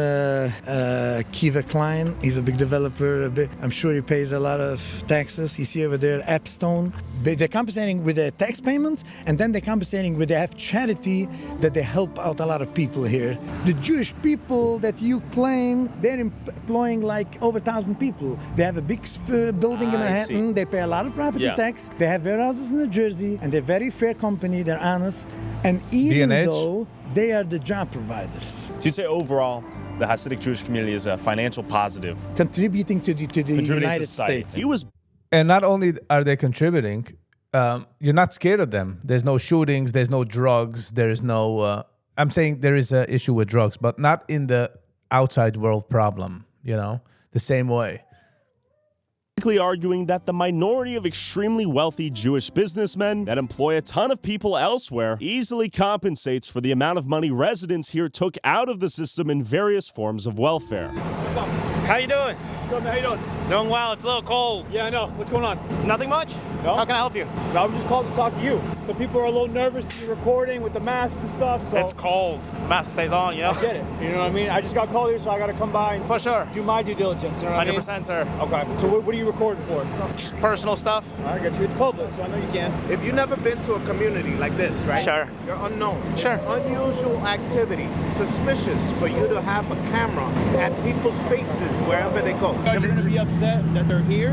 L: Kiva Klein, he's a big developer. I'm sure he pays a lot of taxes. You see over there, Appstone. They're compensating with their tax payments, and then they're compensating with they have charity that they help out a lot of people here. The Jewish people that you claim, they're employing like over 1,000 people. They have a big building in Manhattan. They pay a lot of property tax. They have warehouses in New Jersey, and they're a very fair company. They're honest. And even though they are the job providers.
B: So you'd say overall, the Hasidic Jewish community is a financial positive.
L: Contributing to the United States.
A: And not only are they contributing, you're not scared of them. There's no shootings, there's no drugs, there's no... I'm saying there is an issue with drugs, but not in the outside world problem, you know, the same way.
B: Arguing that the minority of extremely wealthy Jewish businessmen that employ a ton of people elsewhere easily compensates for the amount of money residents here took out of the system in various forms of welfare.
P: How you doing?
I: Good, man. How you doing?
P: Doing well. It's a little cold.
I: Yeah, I know. What's going on?
P: Nothing much?
I: No?
P: How can I help you?
I: I was just called to talk to you. Some people are a little nervous to be recording with the masks and stuff, so...
P: It's cold. The mask stays on, you know?
I: I get it. You know what I mean? I just got called here, so I got to come by and...
P: For sure.
I: Do my due diligence, you know what I mean?
P: 100%, sir.
I: Okay. So what are you recording for?
P: Just personal stuff.
I: I got you. It's public, so I know you can.
C: If you've never been to a community like this, right?
P: Sure.
C: You're unknown.
P: Sure.
C: It's unusual activity. Suspicious for you to have a camera at people's faces wherever they go.
I: You guys are going to be upset that they're here,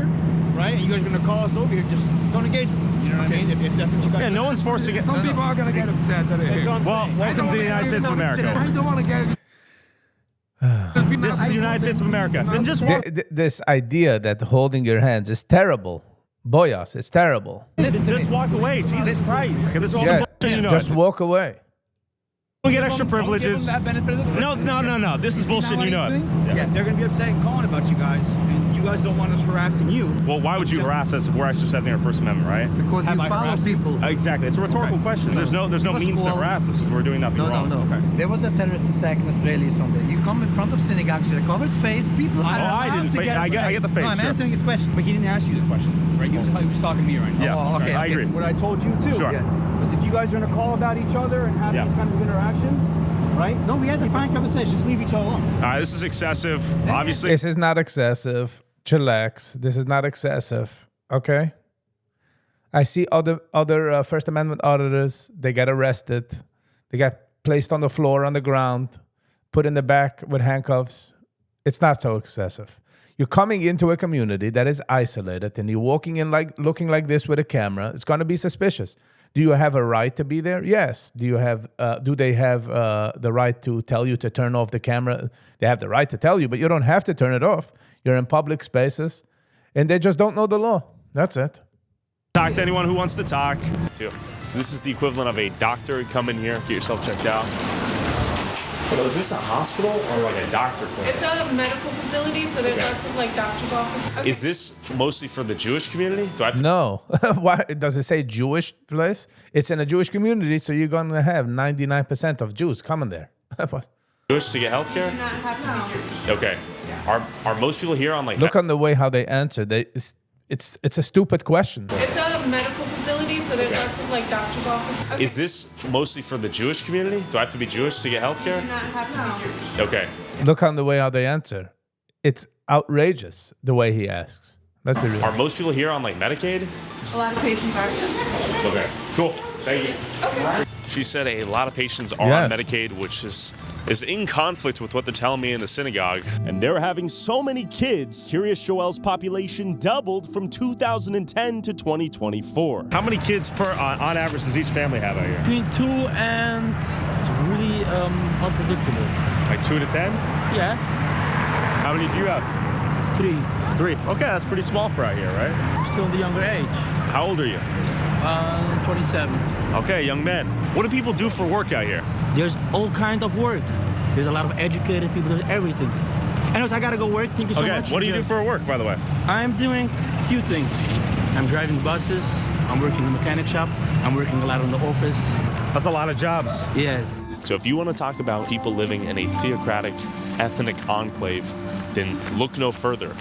I: right? And you guys are going to call us over here. Just don't engage with them. You know what I mean? If that's what you guys
B: Yeah, no one's forced to get...
I: Some people are going to get upset that they're here.
B: Well, welcome to the United States of America.
I: I don't want to get...
B: This is the United States of America. Then just walk...
A: This idea that holding your hands is terrible. Boyas, it's terrible.
B: Just walk away. Jesus Christ. Okay, this is all bullshit, you know.
A: Just walk away.
B: We get extra privileges. No. This is bullshit, you know it.
I: Yeah, if they're going to be upset and calling about you guys, and you guys don't want us harassing you.
B: Well, why would you harass us if we're exercising our First Amendment, right?
L: Because you follow people.
B: Exactly. It's a rhetorical question. There's no means to harass us if we're doing nothing wrong.
L: No. Okay. There was a terrorist attack in Australia Sunday. You come in front of synagogues with a covered face. People are
B: I didn't. I get the face.
I: No, I'm answering his question, but he didn't ask you the question, right? He was talking to me right now.
B: Yeah.
L: Okay.
B: I agree.
I: What I told you too.
B: Sure.
I: Was if you guys are going to call about each other and have these kinds of interactions, right? No, we had to find conversations. Just leave each other alone.
B: All right, this is excessive. Obviously,
A: this is not excessive. Chillax. This is not excessive. Okay. I see other First Amendment auditors. They get arrested. They get placed on the floor, on the ground, put in the back with handcuffs. It's not so excessive. You're coming into a community that is isolated, and you're walking in looking like this with a camera. It's going to be suspicious. Do you have a right to be there? Yes. Do you have? Do they have the right to tell you to turn off the camera? They have the right to tell you, but you don't have to turn it off. You're in public spaces, and they just don't know the law. That's it.
B: Talk to anyone who wants to talk. So this is the equivalent of a doctor. Come in here, get yourself checked out. So is this a hospital or like a doctor clinic?
K: It's a medical facility, so there's lots of like doctor's offices. Okay.
B: Is this mostly for the Jewish community? Do I have to...
A: No. Why does it say Jewish place? It's in a Jewish community, so you're going to have 99% of Jews coming there.
B: Jewish to get health care?
K: Do not have health.
B: Okay. Are most people here on like...
A: Look on the way how they answer. It's a stupid question.
K: It's a medical facility, so there's lots of like doctor's offices. Okay.
B: Is this mostly for the Jewish community? Do I have to be Jewish to get health care?
K: Do not have health.
B: Okay.
A: Look on the way how they answer. It's outrageous the way he asks. Let's be real.
B: Are most people here on like Medicaid?
K: A lot of patients are.
B: Okay. Cool. Thank you. She said a lot of patients are on Medicaid, which is in conflict with what they're telling me in the synagogue.
J: And they're having so many kids, Curious Joel's population doubled from 2010 to 2024.
B: How many kids on average does each family have out here?
S: Between 2 and really unpredictable.
B: Like 2 to 10?
S: Yeah.
B: How many do you have?
S: 3.
B: 3. Okay, that's pretty small for out here, right?
S: I'm still in the younger age.
B: How old are you?
S: 27.
B: Okay, young man. What do people do for work out here?
S: There's all kind of work. There's a lot of educated people, there's everything. Anyways, I gotta go work. Thank you so much.
B: What do you do for work, by the way?
S: I'm doing a few things. I'm driving buses. I'm working in the mechanic shop. I'm working a lot in the office.
B: That's a lot of jobs.
S: Yes.
B: So if you want to talk about people living in a theocratic, ethnic enclave, then look no further.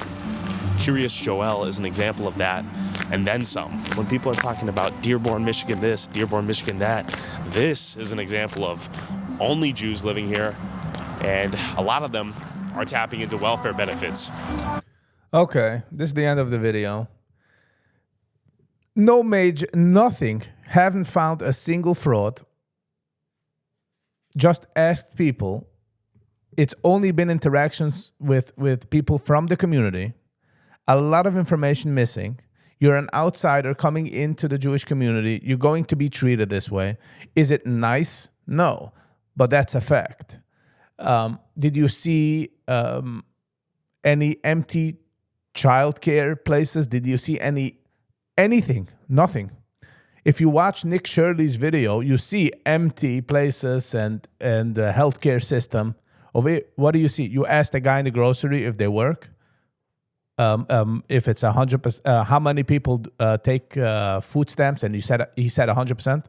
B: Curious Joel is an example of that, and then some. When people are talking about Dearborn, Michigan this, Dearborn, Michigan that, this is an example of only Jews living here, and a lot of them are tapping into welfare benefits.
A: Okay, this is the end of the video. No major, nothing. Haven't found a single fraud. Just asked people. It's only been interactions with people from the community. A lot of information missing. You're an outsider coming into the Jewish community. You're going to be treated this way. Is it nice? No, but that's a fact. Did you see any empty childcare places? Did you see anything? Nothing. If you watch Nick Shirley's video, you see empty places and the healthcare system. Over here, what do you see? You ask the guy in the grocery if they work. If it's 100%, how many people take food stamps? And he said 100%.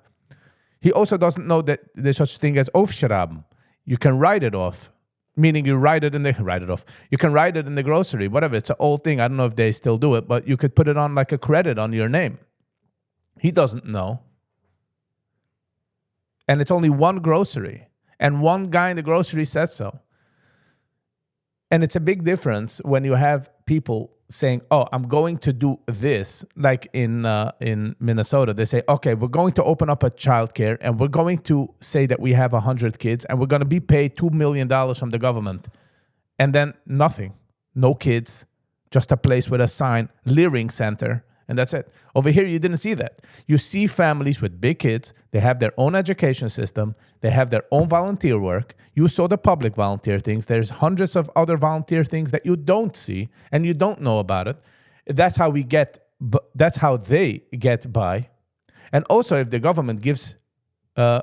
A: He also doesn't know that there's such thing as aufschreiben. You can write it off, meaning you can write it in the grocery, whatever. It's an old thing. I don't know if they still do it, but you could put it on like a credit on your name. He doesn't know. And it's only one grocery. And one guy in the grocery said so. And it's a big difference when you have people saying, oh, I'm going to do this. Like in Minnesota, they say, okay, we're going to open up a childcare and we're going to say that we have 100 kids and we're going to be paid $2 million from the government. And then nothing. No kids. Just a place with a sign, Leering Center. And that's it. Over here, you didn't see that. You see families with big kids. They have their own education system. They have their own volunteer work. You saw the public volunteer things. There's hundreds of other volunteer things that you don't see and you don't know about it. That's how that's how they get by. And also, if the government gives, food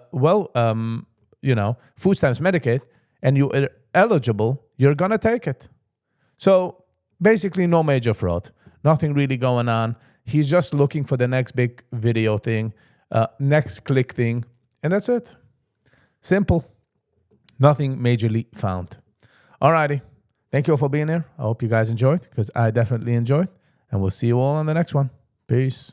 A: stamps, Medicaid, and you're eligible, you're gonna take it. So basically, no major fraud. Nothing really going on. He's just looking for the next big video thing, next click thing, and that's it. Simple. Nothing majorly found. Alrighty. Thank you all for being here. I hope you guys enjoyed, because I definitely enjoyed. And we'll see you all on the next one. Peace.